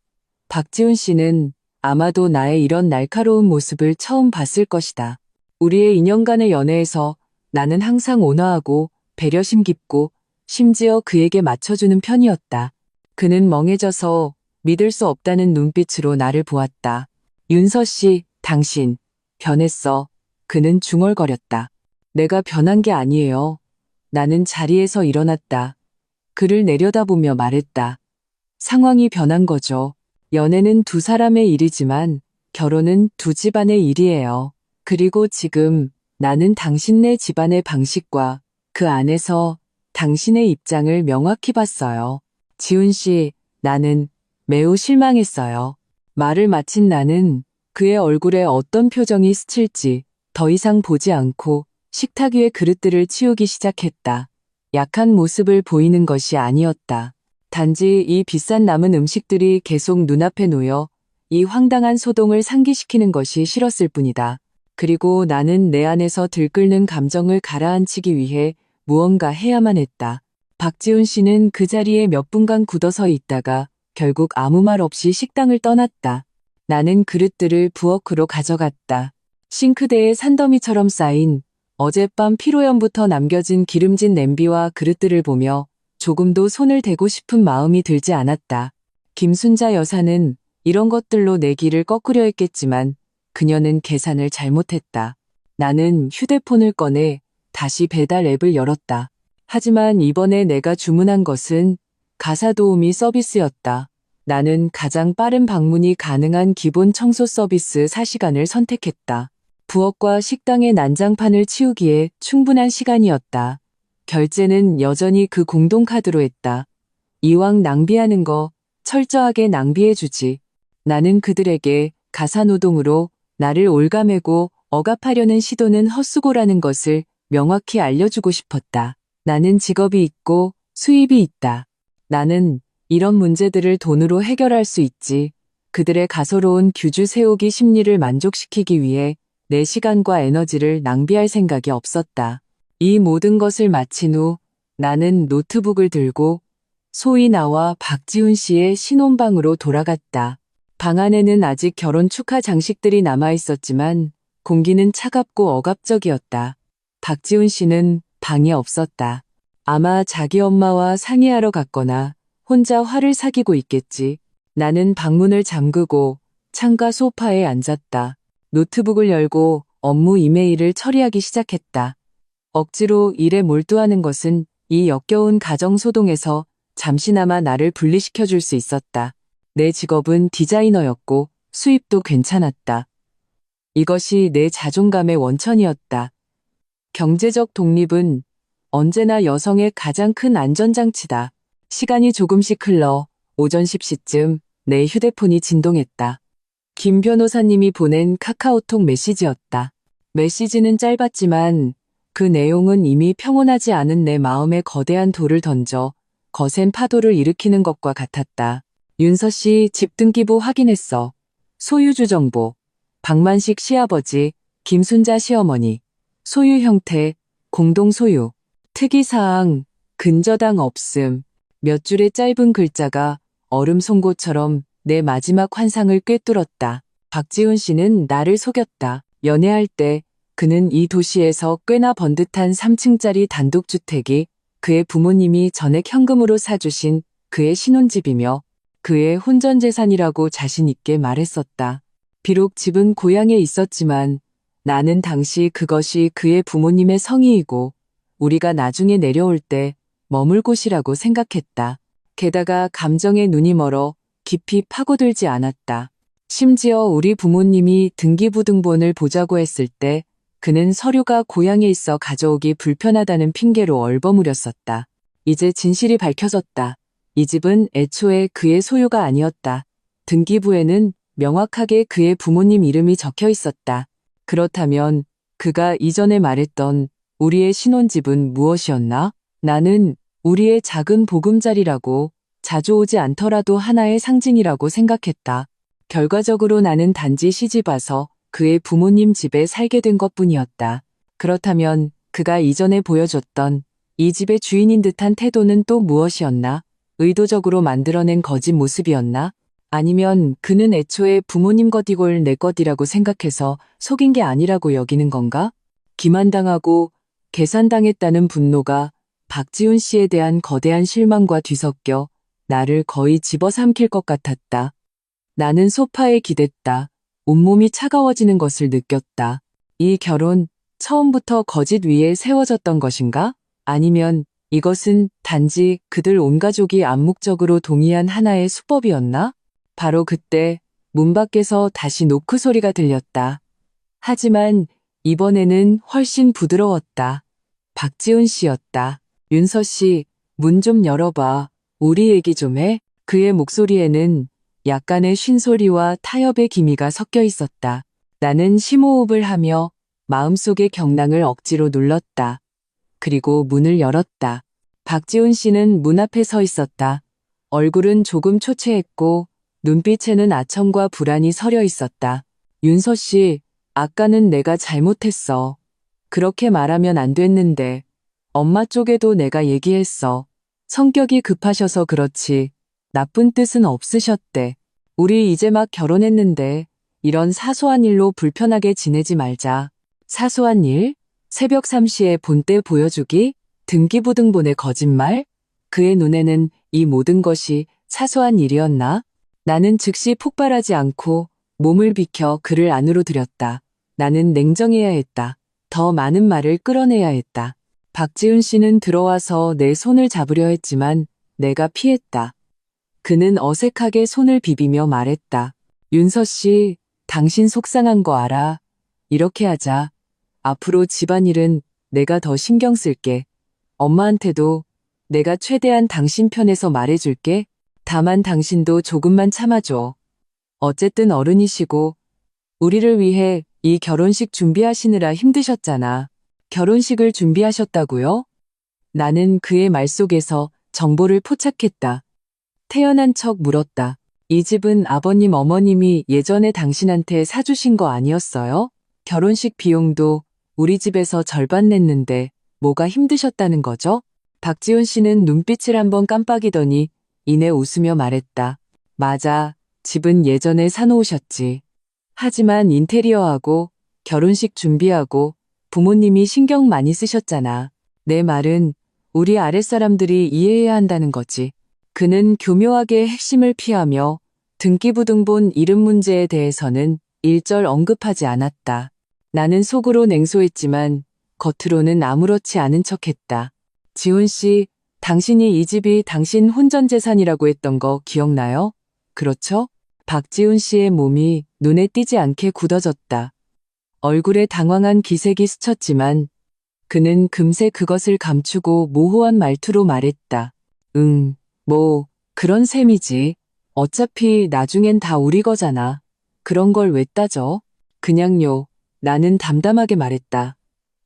S1: 박지훈 씨는 아마도 나의 이런 날카로운 모습을 처음 봤을 것이다. 우리의 2년간의 연애에서 나는 항상 온화하고 배려심 깊고 심지어 그에게 맞춰주는 편이었다. 그는 멍해져서 믿을 수 없다는 눈빛으로 나를 보았다. 윤서 씨, 당신 변했어. 그는 중얼거렸다. 내가 변한 게 아니에요. 나는 자리에서 일어났다. 그를 내려다보며 말했다. 상황이 변한 거죠. 연애는 두 사람의 일이지만 결혼은 두 집안의 일이에요. 그리고 지금 나는 당신네 집안의 방식과 그 안에서 당신의 입장을 명확히 봤어요. 지훈 씨, 나는 매우 실망했어요. 말을 마친 나는 그의 얼굴에 어떤 표정이 스칠지 더 이상 보지 않고 식탁 위의 그릇들을 치우기 시작했다. 약한 모습을 보이는 것이 아니었다. 단지 이 비싼 남은 음식들이 계속 눈앞에 놓여 이 황당한 소동을 상기시키는 것이 싫었을 뿐이다. 그리고 나는 내 안에서 들끓는 감정을 가라앉히기 위해 무언가 해야만 했다. 박지훈 씨는 그 자리에 몇 분간 굳어서 있다가 결국 아무 말 없이 식당을 떠났다. 나는 그릇들을 부엌으로 가져갔다. 싱크대에 산더미처럼 쌓인 어젯밤 피로연부터 남겨진 기름진 냄비와 그릇들을 보며 조금도 손을 대고 싶은 마음이 들지 않았다. 김순자 여사는 이런 것들로 내 길을 꺾으려 했겠지만 그녀는 계산을 잘못했다. 나는 휴대폰을 꺼내 다시 배달 앱을 열었다. 하지만 이번에 내가 주문한 것은 가사 도우미 서비스였다. 나는 가장 빠른 방문이 가능한 기본 청소 서비스 4시간을 선택했다. 부엌과 식당의 난장판을 치우기에 충분한 시간이었다. 결제는 여전히 그 공동카드로 했다. 이왕 낭비하는 거 철저하게 낭비해주지. 나는 그들에게 가사노동으로 나를 올가매고 억압하려는 시도는 헛수고라는 것을 명확히 알려주고 싶었다. 나는 직업이 있고 수입이 있다. 나는 이런 문제들을 돈으로 해결할 수 있지. 그들의 가소로운 규주 세우기 심리를 만족시키기 위해 내 시간과 에너지를 낭비할 생각이 없었다. 이 모든 것을 마친 후 나는 노트북을 들고 소위 나와 박지훈 씨의 신혼방으로 돌아갔다. 방 안에는 아직 결혼 축하 장식들이 남아 있었지만 공기는 차갑고 억압적이었다. 박지훈 씨는 방에 없었다. 아마 자기 엄마와 상의하러 갔거나 혼자 화를 사귀고 있겠지. 나는 방문을 잠그고 창가 소파에 앉았다. 노트북을 열고 업무 이메일을 처리하기 시작했다. 억지로 일에 몰두하는 것은 이 역겨운 가정소동에서 잠시나마 나를 분리시켜 줄 수 있었다. 내 직업은 디자이너였고 수입도 괜찮았다. 이것이 내 자존감의 원천이었다. 경제적 독립은 언제나 여성의 가장 큰 안전장치다. 시간이 조금씩 흘러 오전 10시쯤 내 휴대폰이 진동했다. 김 변호사님이 보낸 카카오톡 메시지였다. 메시지는 짧았지만 그 내용은 이미 평온하지 않은 내 마음에 거대한 돌을 던져 거센 파도를 일으키는 것과 같았다. 윤서 씨 집 등기부 확인했어. 소유주 정보. 박만식 시아버지, 김순자 시어머니. 소유 형태, 공동 소유. 특이사항, 근저당 없음. 몇 줄의 짧은 글자가 얼음 송곳처럼 내 마지막 환상을 꿰뚫었다. 박지훈 씨는 나를 속였다. 연애할 때 그는 이 도시에서 꽤나 번듯한 3층짜리 단독주택이 그의 부모님이 전액 현금으로 사주신 그의 신혼집이며 그의 혼전재산이라고 자신있게 말했었다. 비록 집은 고향에 있었지만 나는 당시 그것이 그의 부모님의 성의이고 우리가 나중에 내려올 때 머물 곳이라고 생각했다. 게다가 감정에 눈이 멀어 깊이 파고들지 않았다. 심지어 우리 부모님이 등기부등본을 보자고 했을 때 그는 서류가 고향에 있어 가져오기 불편하다는 핑계로 얼버무렸었다. 이제 진실이 밝혀졌다. 이 집은 애초에 그의 소유가 아니었다. 등기부에는 명확하게 그의 부모님 이름이 적혀 있었다. 그렇다면 그가 이전에 말했던 우리의 신혼집은 무엇이었나? 나는 우리의 작은 보금자리라고, 자주 오지 않더라도 하나의 상징이라고 생각했다. 결과적으로 나는 단지 시집 와서 그의 부모님 집에 살게 된 것뿐이었다. 그렇다면 그가 이전에 보여줬던 이 집의 주인인 듯한 태도는 또 무엇이었나? 의도적으로 만들어낸 거짓 모습이었나? 아니면 그는 애초에 부모님 것이골 내 것이라고 생각해서 속인 게 아니라고 여기는 건가? 기만당하고 계산당했다는 분노가 박지훈 씨에 대한 거대한 실망과 뒤섞여 나를 거의 집어삼킬 것 같았다. 나는 소파에 기댔다. 온몸이 차가워지는 것을 느꼈다. 이 결혼, 처음부터 거짓 위에 세워졌던 것인가? 아니면 이것은 단지 그들 온 가족이 암묵적으로 동의한 하나의 수법이었나? 바로 그때 문 밖에서 다시 노크 소리가 들렸다. 하지만 이번에는 훨씬 부드러웠다. 박지훈 씨였다. 윤서 씨, 문 좀 열어봐. 우리 얘기 좀 해. 그의 목소리에는 약간의 쉰소리와 타협의 기미가 섞여 있었다. 나는 심호흡을 하며 마음속의 경랑을 억지로 눌렀다. 그리고 문을 열었다. 박지훈 씨는 문 앞에 서 있었다. 얼굴은 조금 초췌했고 눈빛에는 아첨과 불안이 서려 있었다. 윤서 씨, 아까는 내가 잘못했어. 그렇게 말하면 안 됐는데. 엄마 쪽에도 내가 얘기했어. 성격이 급하셔서 그렇지. 나쁜 뜻은 없으셨대. 우리 이제 막 결혼했는데 이런 사소한 일로 불편하게 지내지 말자. 사소한 일? 새벽 3시에 본때 보여주기? 등기부등본의 거짓말? 그의 눈에는 이 모든 것이 사소한 일이었나? 나는 즉시 폭발하지 않고 몸을 비켜 그를 안으로 들였다. 나는 냉정해야 했다. 더 많은 말을 끌어내야 했다. 박지훈 씨는 들어와서 내 손을 잡으려 했지만 내가 피했다. 그는 어색하게 손을 비비며 말했다. 윤서 씨, 당신 속상한 거 알아. 이렇게 하자. 앞으로 집안일은 내가 더 신경 쓸게. 엄마한테도 내가 최대한 당신 편에서 말해줄게. 다만 당신도 조금만 참아줘. 어쨌든 어른이시고 우리를 위해 이 결혼식 준비하시느라 힘드셨잖아. 결혼식을 준비하셨다고요? 나는 그의 말 속에서 정보를 포착했다. 태연한 척 물었다. 이 집은 아버님 어머님이 예전에 당신한테 사주신 거 아니었어요? 결혼식 비용도 우리 집에서 절반 냈는데 뭐가 힘드셨다는 거죠? 박지훈 씨는 눈빛을 한번 깜빡이더니 이내 웃으며 말했다. 맞아. 집은 예전에 사놓으셨지. 하지만 인테리어하고 결혼식 준비하고 부모님이 신경 많이 쓰셨잖아. 내 말은 우리 아랫사람들이 이해해야 한다는 거지. 그는 교묘하게 핵심을 피하며 등기부등본 이름 문제에 대해서는 일절 언급하지 않았다. 나는 속으로 냉소했지만 겉으로는 아무렇지 않은 척했다. 지훈 씨, 당신이 이 집이 당신 혼전 재산이라고 했던 거 기억나요? 그렇죠? 박지훈 씨의 몸이 눈에 띄지 않게 굳어졌다. 얼굴에 당황한 기색이 스쳤지만 그는 금세 그것을 감추고 모호한 말투로 말했다. 그런 셈이지. 어차피 나중엔 다 우리 거잖아. 그런 걸 왜 따져? 그냥요. 나는 담담하게 말했다.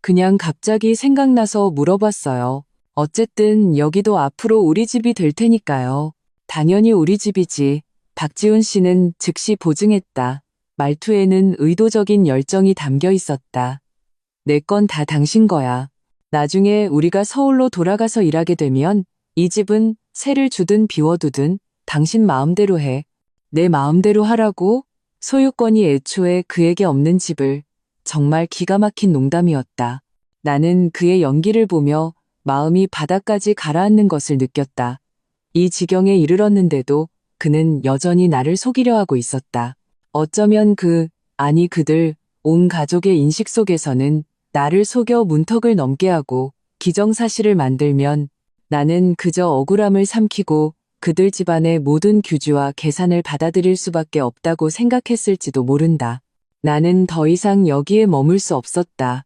S1: 그냥 갑자기 생각나서 물어봤어요. 어쨌든 여기도 앞으로 우리 집이 될 테니까요. 당연히 우리 집이지. 박지훈 씨는 즉시 보증했다. 말투에는 의도적인 열정이 담겨 있었다. 내 건 다 당신 거야. 나중에 우리가 서울로 돌아가서 일하게 되면 이 집은 세를 주든 비워두든 당신 마음대로 해. 내 마음대로 하라고? 소유권이 애초에 그에게 없는 집을. 정말 기가 막힌 농담이었다. 나는 그의 연기를 보며 마음이 바닥까지 가라앉는 것을 느꼈다. 이 지경에 이르렀는데도 그는 여전히 나를 속이려 하고 있었다. 어쩌면 그들, 온 가족의 인식 속에서는 나를 속여 문턱을 넘게 하고 기정사실을 만들면 나는 그저 억울함을 삼키고 그들 집안의 모든 규주와 계산을 받아들일 수밖에 없다고 생각했을지도 모른다. 나는 더 이상 여기에 머물 수 없었다.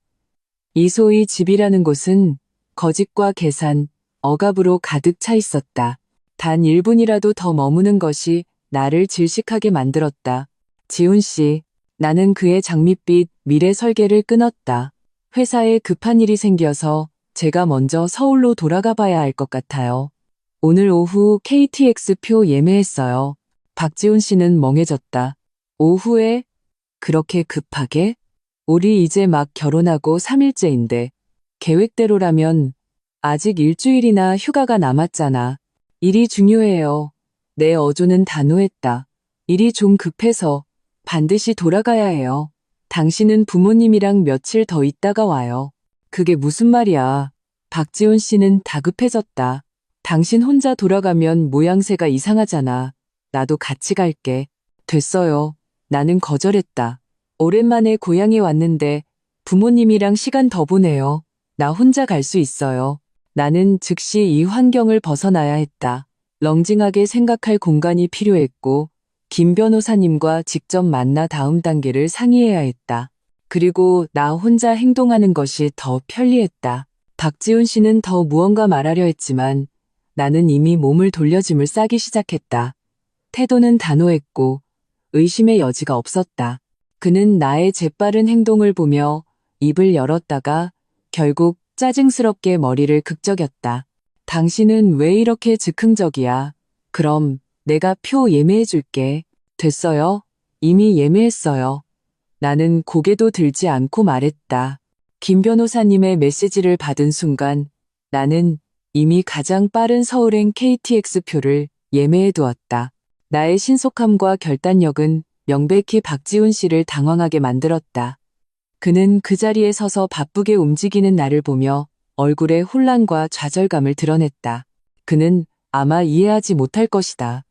S1: 이 소위 집이라는 곳은 거짓과 계산, 억압으로 가득 차 있었다. 단 1분이라도 더 머무는 것이 나를 질식하게 만들었다. 지훈 씨, 나는 그의 장밋빛 미래 설계를 끊었다. 회사에 급한 일이 생겨서 제가 먼저 서울로 돌아가 봐야 할 것 같아요. 오늘 오후 KTX 표 예매했어요. 박지훈 씨는 멍해졌다. 오후에? 그렇게 급하게? 우리 이제 막 결혼하고 3일째인데 계획대로라면 아직 일주일이나 휴가가 남았잖아. 일이 중요해요. 내 어조는 단호했다. 일이 좀 급해서 반드시 돌아가야 해요. 당신은 부모님이랑 며칠 더 있다가 와요. 그게 무슨 말이야. 박지훈 씨는 다급해졌다. 당신 혼자 돌아가면 모양새가 이상하잖아. 나도 같이 갈게. 됐어요. 나는 거절했다. 오랜만에 고향에 왔는데 부모님이랑 시간 더 보내요. 나 혼자 갈 수 있어요. 나는 즉시 이 환경을 벗어나야 했다. 렁징하게 생각할 공간이 필요했고 김 변호사님과 직접 만나 다음 단계를 상의해야 했다. 그리고 나 혼자 행동하는 것이 더 편리했다. 박지훈 씨는 더 무언가 말하려 했지만 나는 이미 몸을 돌려짐을 싸기 시작했다. 태도는 단호했고 의심의 여지가 없었다. 그는 나의 재빠른 행동을 보며 입을 열었다가 결국 짜증스럽게 머리를 극적였다. 당신은 왜 이렇게 즉흥적이야? 그럼 내가 표 예매해줄게. 됐어요? 이미 예매했어요. 나는 고개도 들지 않고 말했다. 김 변호사님의 메시지를 받은 순간 나는 이미 가장 빠른 서울행 KTX 표를 예매해 두었다. 나의 신속함과 결단력은 명백히 박지훈 씨를 당황하게 만들었다. 그는 그 자리에 서서 바쁘게 움직이는 나를 보며 얼굴에 혼란과 좌절감을 드러냈다. 그는 아마 이해하지 못할 것이다.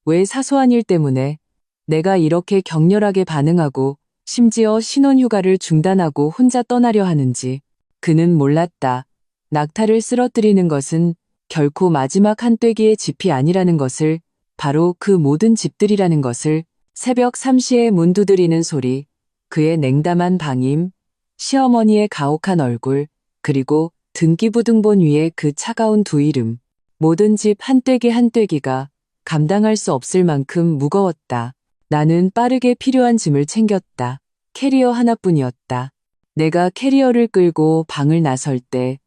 S1: 왜 사소한 일 때문에 내가 이렇게 격렬하게 반응하고 심지어 신혼휴가를 중단하고 혼자 떠나려 하는지. 그는 몰랐다. 낙타를 쓰러뜨리는 것은 결코 마지막 한 떼기의 집이 아니라는 것을, 바로 그 모든 집들이라는 것을. 새벽 3시에 문 두드리는 소리, 그의 냉담한 방임, 시어머니의 가혹한 얼굴, 그리고 등기부등본 위에 그 차가운 두 이름. 모든 집 한 떼기 한 떼기가 감당할 수 없을 만큼 무거웠다. 나는 빠르게 필요한 짐을 챙겼다. 캐리어 하나뿐이었다. 내가 캐리어를 끌고 방을 나설 때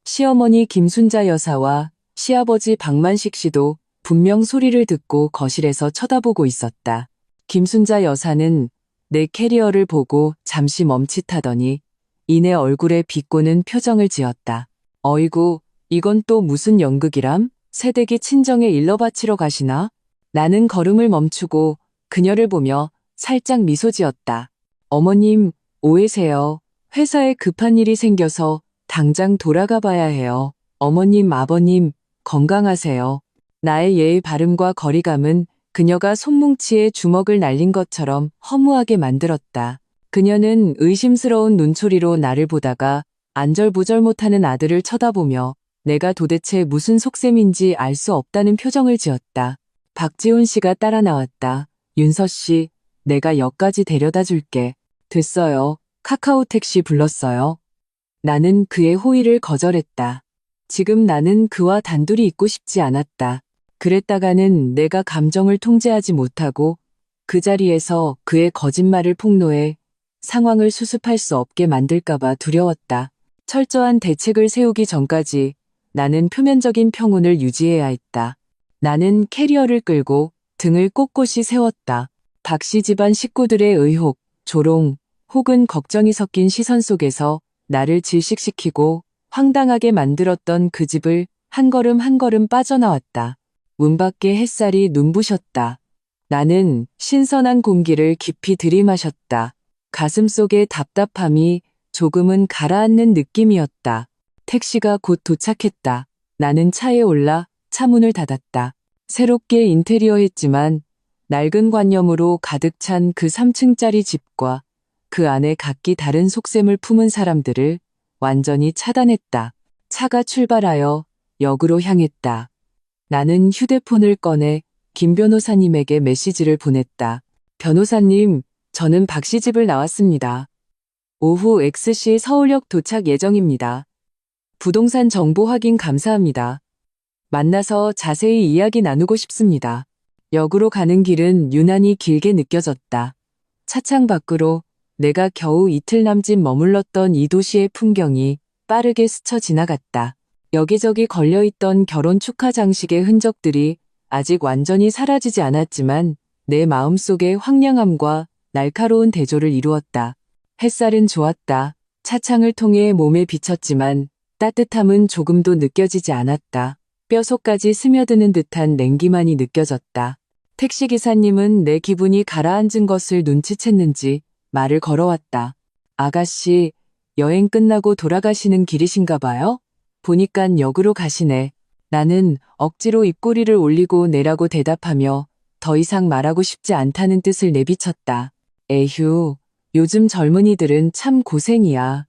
S1: 시어머니 김순자 여사와 시아버지 박만식 씨도 분명 소리를 듣고 거실에서 쳐다보고 있었다. 김순자 여사는 내 캐리어를 보고 잠시 멈칫하더니 이내 얼굴에 비꼬는 표정을 지었다. 어이구, 이건 또 무슨 연극이람? 새댁이 친정에 일러 바치러 가시나? 나는 걸음을 멈추고 그녀를 보며 살짝 미소 지었다. 어머님, 오해세요. 회사에 급한 일이 생겨서 당장 돌아가 봐야 해요. 어머님, 아버님, 건강하세요. 나의 예의 발음과 거리감은 그녀가 손뭉치에 주먹을 날린 것처럼 허무하게 만들었다. 그녀는 의심스러운 눈초리로 나를 보다가 안절부절 못하는 아들을 쳐다보며 내가 도대체 무슨 속셈인지 알 수 없다는 표정을 지었다. 박지훈 씨가 따라 나왔다. 윤서 씨, 내가 역까지 데려다 줄게. 됐어요. 카카오 택시 불렀어요. 나는 그의 호의를 거절했다. 지금 나는 그와 단둘이 있고 싶지 않았다. 그랬다가는 내가 감정을 통제하지 못하고 그 자리에서 그의 거짓말을 폭로해 상황을 수습할 수 없게 만들까봐 두려웠다. 철저한 대책을 세우기 전까지 나는 표면적인 평온을 유지해야 했다. 나는 캐리어를 끌고 등을 꼿꼿이 세웠다. 박씨 집안 식구들의 의혹, 조롱, 혹은 걱정이 섞인 시선 속에서 나를 질식시키고 황당하게 만들었던 그 집을 한 걸음 한 걸음 빠져나왔다. 문 밖에 햇살이 눈부셨다. 나는 신선한 공기를 깊이 들이마셨다. 가슴속의 답답함이 조금은 가라앉는 느낌이었다. 택시가 곧 도착했다. 나는 차에 올라 차 문을 닫았다. 새롭게 인테리어했지만 낡은 관념으로 가득 찬 그 3층짜리 집과 그 안에 각기 다른 속셈을 품은 사람들을 완전히 차단했다. 차가 출발하여 역으로 향했다. 나는 휴대폰을 꺼내 김 변호사님에게 메시지를 보냈다. 변호사님, 저는 박씨 집을 나왔습니다. 오후 X시 서울역 도착 예정입니다. 부동산 정보 확인 감사합니다. 만나서 자세히 이야기 나누고 싶습니다. 역으로 가는 길은 유난히 길게 느껴졌다. 차창 밖으로 내가 겨우 이틀 남짓 머물렀던 이 도시의 풍경이 빠르게 스쳐 지나갔다. 여기저기 걸려있던 결혼 축하 장식의 흔적들이 아직 완전히 사라지지 않았지만 내 마음속의 황량함과 날카로운 대조를 이루었다. 햇살은 좋았다. 차창을 통해 몸에 비쳤지만 따뜻함은 조금도 느껴지지 않았다. 뼈속까지 스며드는 듯한 냉기만이 느껴졌다. 택시기사님은 내 기분이 가라앉은 것을 눈치챘는지 말을 걸어왔다. 아가씨, 여행 끝나고 돌아가시는 길이신가 봐요? 보니깐 역으로 가시네. 나는 억지로 입꼬리를 올리고 내라고 대답하며 더 이상 말하고 싶지 않다는 뜻을 내비쳤다. 에휴, 요즘 젊은이들은 참 고생이야.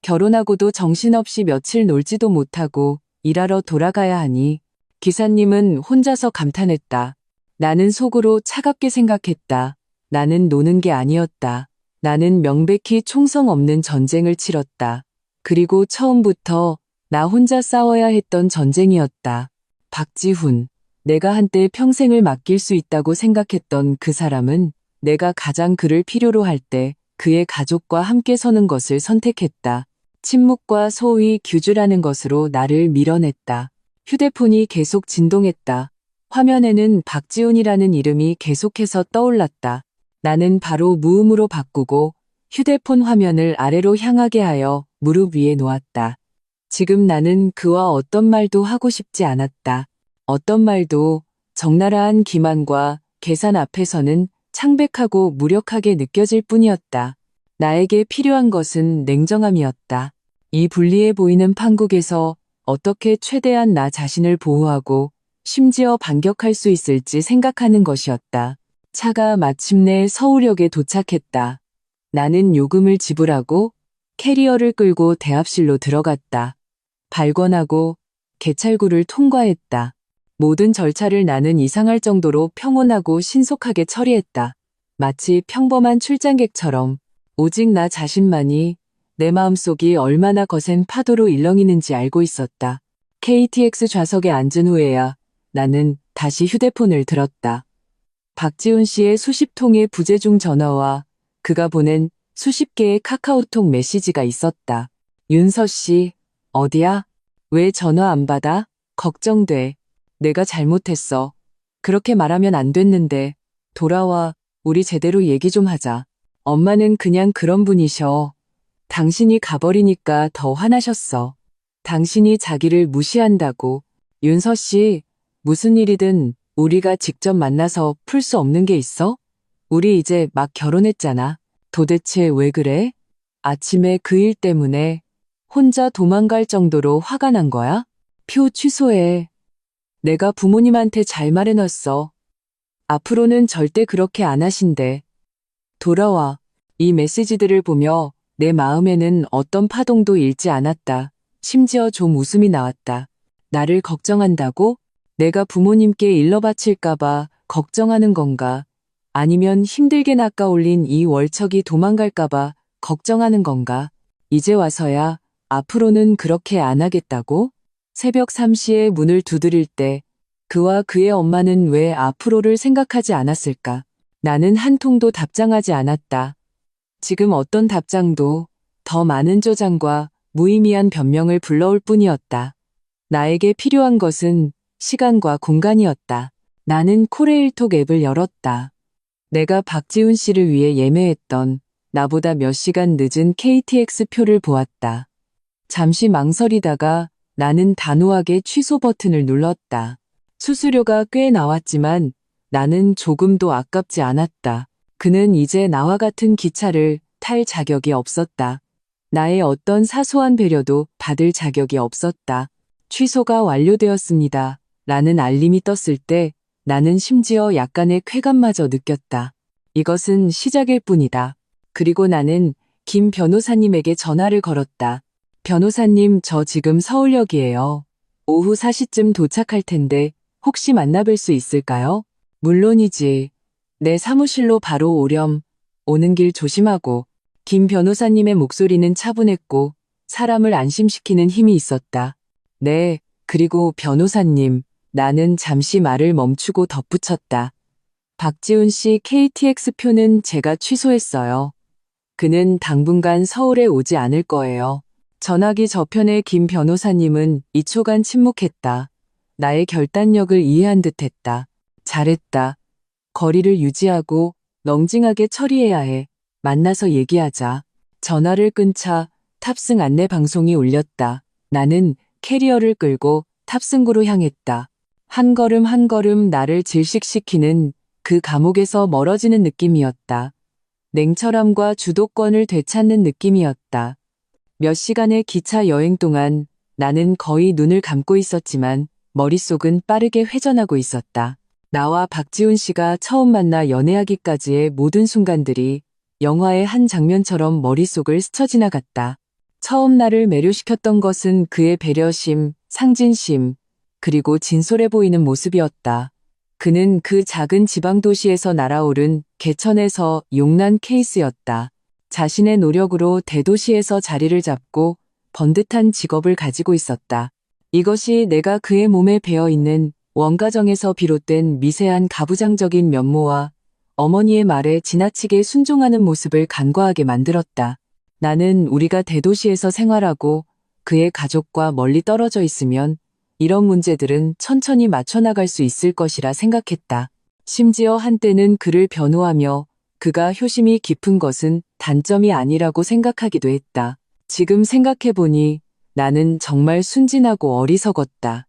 S1: 결혼하고도 정신없이 며칠 놀지도 못하고 일하러 돌아가야 하니. 기사님은 혼자서 감탄했다. 나는 속으로 차갑게 생각했다. 나는 노는 게 아니었다. 나는 명백히 총성 없는 전쟁을 치렀다. 그리고 처음부터 나 혼자 싸워야 했던 전쟁이었다. 박지훈, 내가 한때 평생을 맡길 수 있다고 생각했던 그 사람은 내가 가장 그를 필요로 할 때 그의 가족과 함께 서는 것을 선택했다. 침묵과 소위 규주라는 것으로 나를 밀어냈다. 휴대폰이 계속 진동했다. 화면에는 박지훈이라는 이름이 계속해서 떠올랐다. 나는 바로 무음으로 바꾸고 휴대폰 화면을 아래로 향하게 하여 무릎 위에 놓았다. 지금 나는 그와 어떤 말도 하고 싶지 않았다. 어떤 말도 적나라한 기만과 계산 앞에서는 창백하고 무력하게 느껴질 뿐이었다. 나에게 필요한 것은 냉정함이었다. 이 불리해 보이는 판국에서 어떻게 최대한 나 자신을 보호하고 심지어 반격할 수 있을지 생각하는 것이었다. 차가 마침내 서울역에 도착했다. 나는 요금을 지불하고 캐리어를 끌고 대합실로 들어갔다. 발권하고 개찰구를 통과했다. 모든 절차를 나는 이상할 정도로 평온하고 신속하게 처리했다. 마치 평범한 출장객처럼 오직 나 자신만이 내 마음속이 얼마나 거센 파도로 일렁이는지 알고 있었다. KTX 좌석에 앉은 후에야 나는 다시 휴대폰을 들었다. 박지훈 씨의 수십 통의 부재중 전화와 그가 보낸 수십 개의 카카오톡 메시지가 있었다. 윤서 씨, 어디야? 왜 전화 안 받아? 걱정돼. 내가 잘못했어. 그렇게 말하면 안 됐는데. 돌아와, 우리 제대로 얘기 좀 하자. 엄마는 그냥 그런 분이셔. 당신이 가버리니까 더 화나셨어. 당신이 자기를 무시한다고. 윤서 씨, 무슨 일이든 우리가 직접 만나서 풀 수 없는 게 있어? 우리 이제 막 결혼했잖아. 도대체 왜 그래? 아침에 그 일 때문에 혼자 도망갈 정도로 화가 난 거야? 표 취소해. 내가 부모님한테 잘 말해놨어. 앞으로는 절대 그렇게 안 하신대. 돌아와. 이 메시지들을 보며 내 마음에는 어떤 파동도 일지 않았다. 심지어 좀 웃음이 나왔다. 나를 걱정한다고? 내가 부모님께 일러 바칠까봐 걱정하는 건가? 아니면 힘들게 낚아올린 이 월척이 도망갈까봐 걱정하는 건가? 이제 와서야 앞으로는 그렇게 안 하겠다고? 새벽 3시에 문을 두드릴 때 그와 그의 엄마는 왜 앞으로를 생각하지 않았을까? 나는 한 통도 답장하지 않았다. 지금 어떤 답장도 더 많은 조장과 무의미한 변명을 불러올 뿐이었다. 나에게 필요한 것은 시간과 공간이었다. 나는 코레일톡 앱을 열었다. 내가 박지훈 씨를 위해 예매했던 나보다 몇 시간 늦은 KTX 표를 보았다. 잠시 망설이다가 나는 단호하게 취소 버튼을 눌렀다. 수수료가 꽤 나왔지만 나는 조금도 아깝지 않았다. 그는 이제 나와 같은 기차를 탈 자격이 없었다. 나의 어떤 사소한 배려도 받을 자격이 없었다. 취소가 완료되었습니다. 라는 알림이 떴을 때 나는 심지어 약간의 쾌감마저 느꼈다. 이것은 시작일 뿐이다. 그리고 나는 김 변호사님에게 전화를 걸었다. 변호사님, 저 지금 서울역이에요. 오후 4시쯤 도착할 텐데 혹시 만나뵐 수 있을까요? 물론이지. 내 사무실로 바로 오렴. 오는 길 조심하고. 김 변호사님의 목소리는 차분했고 사람을 안심시키는 힘이 있었다. 네, 그리고 변호사님, 나는 잠시 말을 멈추고 덧붙였다. 박지훈 씨 KTX 표는 제가 취소했어요. 그는 당분간 서울에 오지 않을 거예요. 전화기 저편의 김 변호사님은 2초간 침묵했다. 나의 결단력을 이해한 듯했다. 잘했다. 거리를 유지하고 렁징하게 처리해야 해. 만나서 얘기하자. 전화를 끊자 탑승 안내 방송이 울렸다. 나는 캐리어를 끌고 탑승구로 향했다. 한 걸음 한 걸음 나를 질식시키는 그 감옥에서 멀어지는 느낌이었다. 냉철함과 주도권을 되찾는 느낌이었다. 몇 시간의 기차 여행 동안 나는 거의 눈을 감고 있었지만 머릿속은 빠르게 회전하고 있었다. 나와 박지훈 씨가 처음 만나 연애하기까지의 모든 순간들이 영화의 한 장면처럼 머릿속을 스쳐 지나갔다. 처음 나를 매료시켰던 것은 그의 배려심, 상진심, 그리고 진솔해 보이는 모습이었다. 그는 그 작은 지방 도시에서 날아오른 개천에서 용난 케이스였다. 자신의 노력으로 대도시에서 자리를 잡고 번듯한 직업을 가지고 있었다. 이것이 내가 그의 몸에 배어있는 원가정에서 비롯된 미세한 가부장적인 면모와 어머니의 말에 지나치게 순종하는 모습을 간과하게 만들었다. 나는 우리가 대도시에서 생활하고 그의 가족과 멀리 떨어져 있으면 이런 문제들은 천천히 맞춰나갈 수 있을 것이라 생각했다. 심지어 한때는 그를 변호하며 그가 효심이 깊은 것은 단점이 아니라고 생각하기도 했다. 지금 생각해보니 나는 정말 순진하고 어리석었다.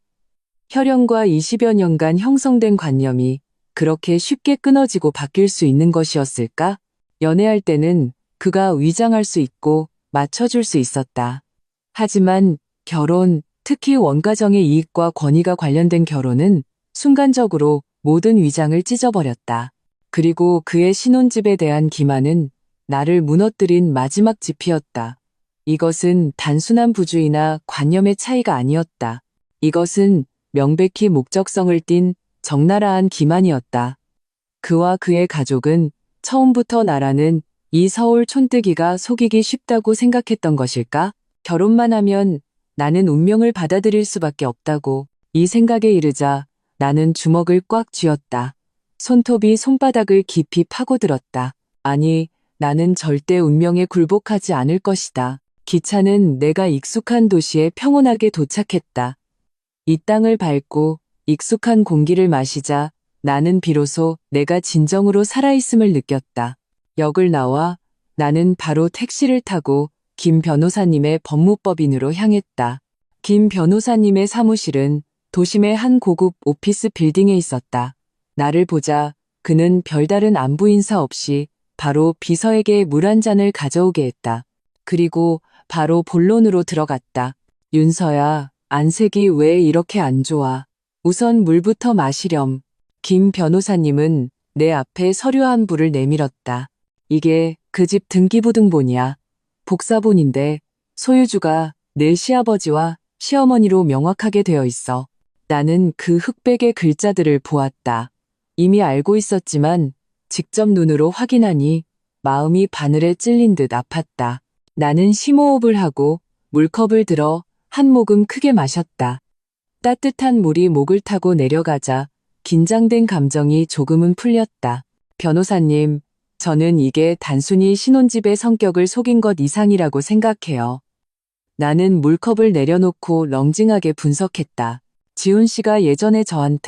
S1: 혈연과 20여 년간 형성된 관념이 그렇게 쉽게 끊어지고 바뀔 수 있는 것이었을까? 연애할 때는 그가 위장할 수 있고 맞춰줄 수 있었다. 하지만 결혼, 특히 원가정의 이익과 권위가 관련된 결혼은 순간적으로 모든 위장을 찢어버렸다. 그리고 그의 신혼집에 대한 기만은 나를 무너뜨린 마지막 지피였다. 이것은 단순한 부주의나 관념의 차이가 아니었다. 이것은 명백히 목적성을 띤 적나라한 기만이었다. 그와 그의 가족은 처음부터 나라는 이 서울 촌뜨기가 속이기 쉽다고 생각했던 것일까? 결혼만 하면 나는 운명을 받아들일 수밖에 없다고 이 생각에 이르자 나는 주먹을 꽉 쥐었다. 손톱이 손바닥을 깊이 파고들었다. 아니, 나는 절대 운명에 굴복하지 않을 것이다. 기차는 내가 익숙한 도시에 평온하게 도착했다. 이 땅을 밟고 익숙한 공기를 마시자 나는 비로소 내가 진정으로 살아있음을 느꼈다. 역을 나와 나는 바로 택시를 타고 김 변호사님의 법무법인으로 향했다. 김 변호사님의 사무실은 도심의 한 고급 오피스 빌딩에 있었다. 나를 보자 그는 별다른 안부 인사 없이 바로 비서에게 물 한 잔을 가져오게 했다. 그리고 바로 본론으로 들어갔다. 윤서야, 안색이 왜 이렇게 안 좋아? 우선 물부터 마시렴. 김 변호사님은 내 앞에 서류 한 부를 내밀었다. 이게 그 집 등기부등본이야. 복사본인데 소유주가 내 시아버지와 시어머니로 명확하게 되어 있어. 나는 그 흑백의 글자들을 보았다. 이미 알고 있었지만 직접 눈으로 확인하니 마음이 바늘에 찔린 듯 아팠다. 나는 심호흡을 하고 물컵을 들어 한 모금 크게 마셨다. 따뜻한 물이 목을 타고 내려가자 긴장된 감정이 조금은 풀렸다. 변호사님, 저는 이게 단순히 신혼집의 성격을 속인 것 이상이라고 생각해요. 나는 물컵을 내려놓고 렁징하게 분석했다. 지훈 씨가 예전에 저한테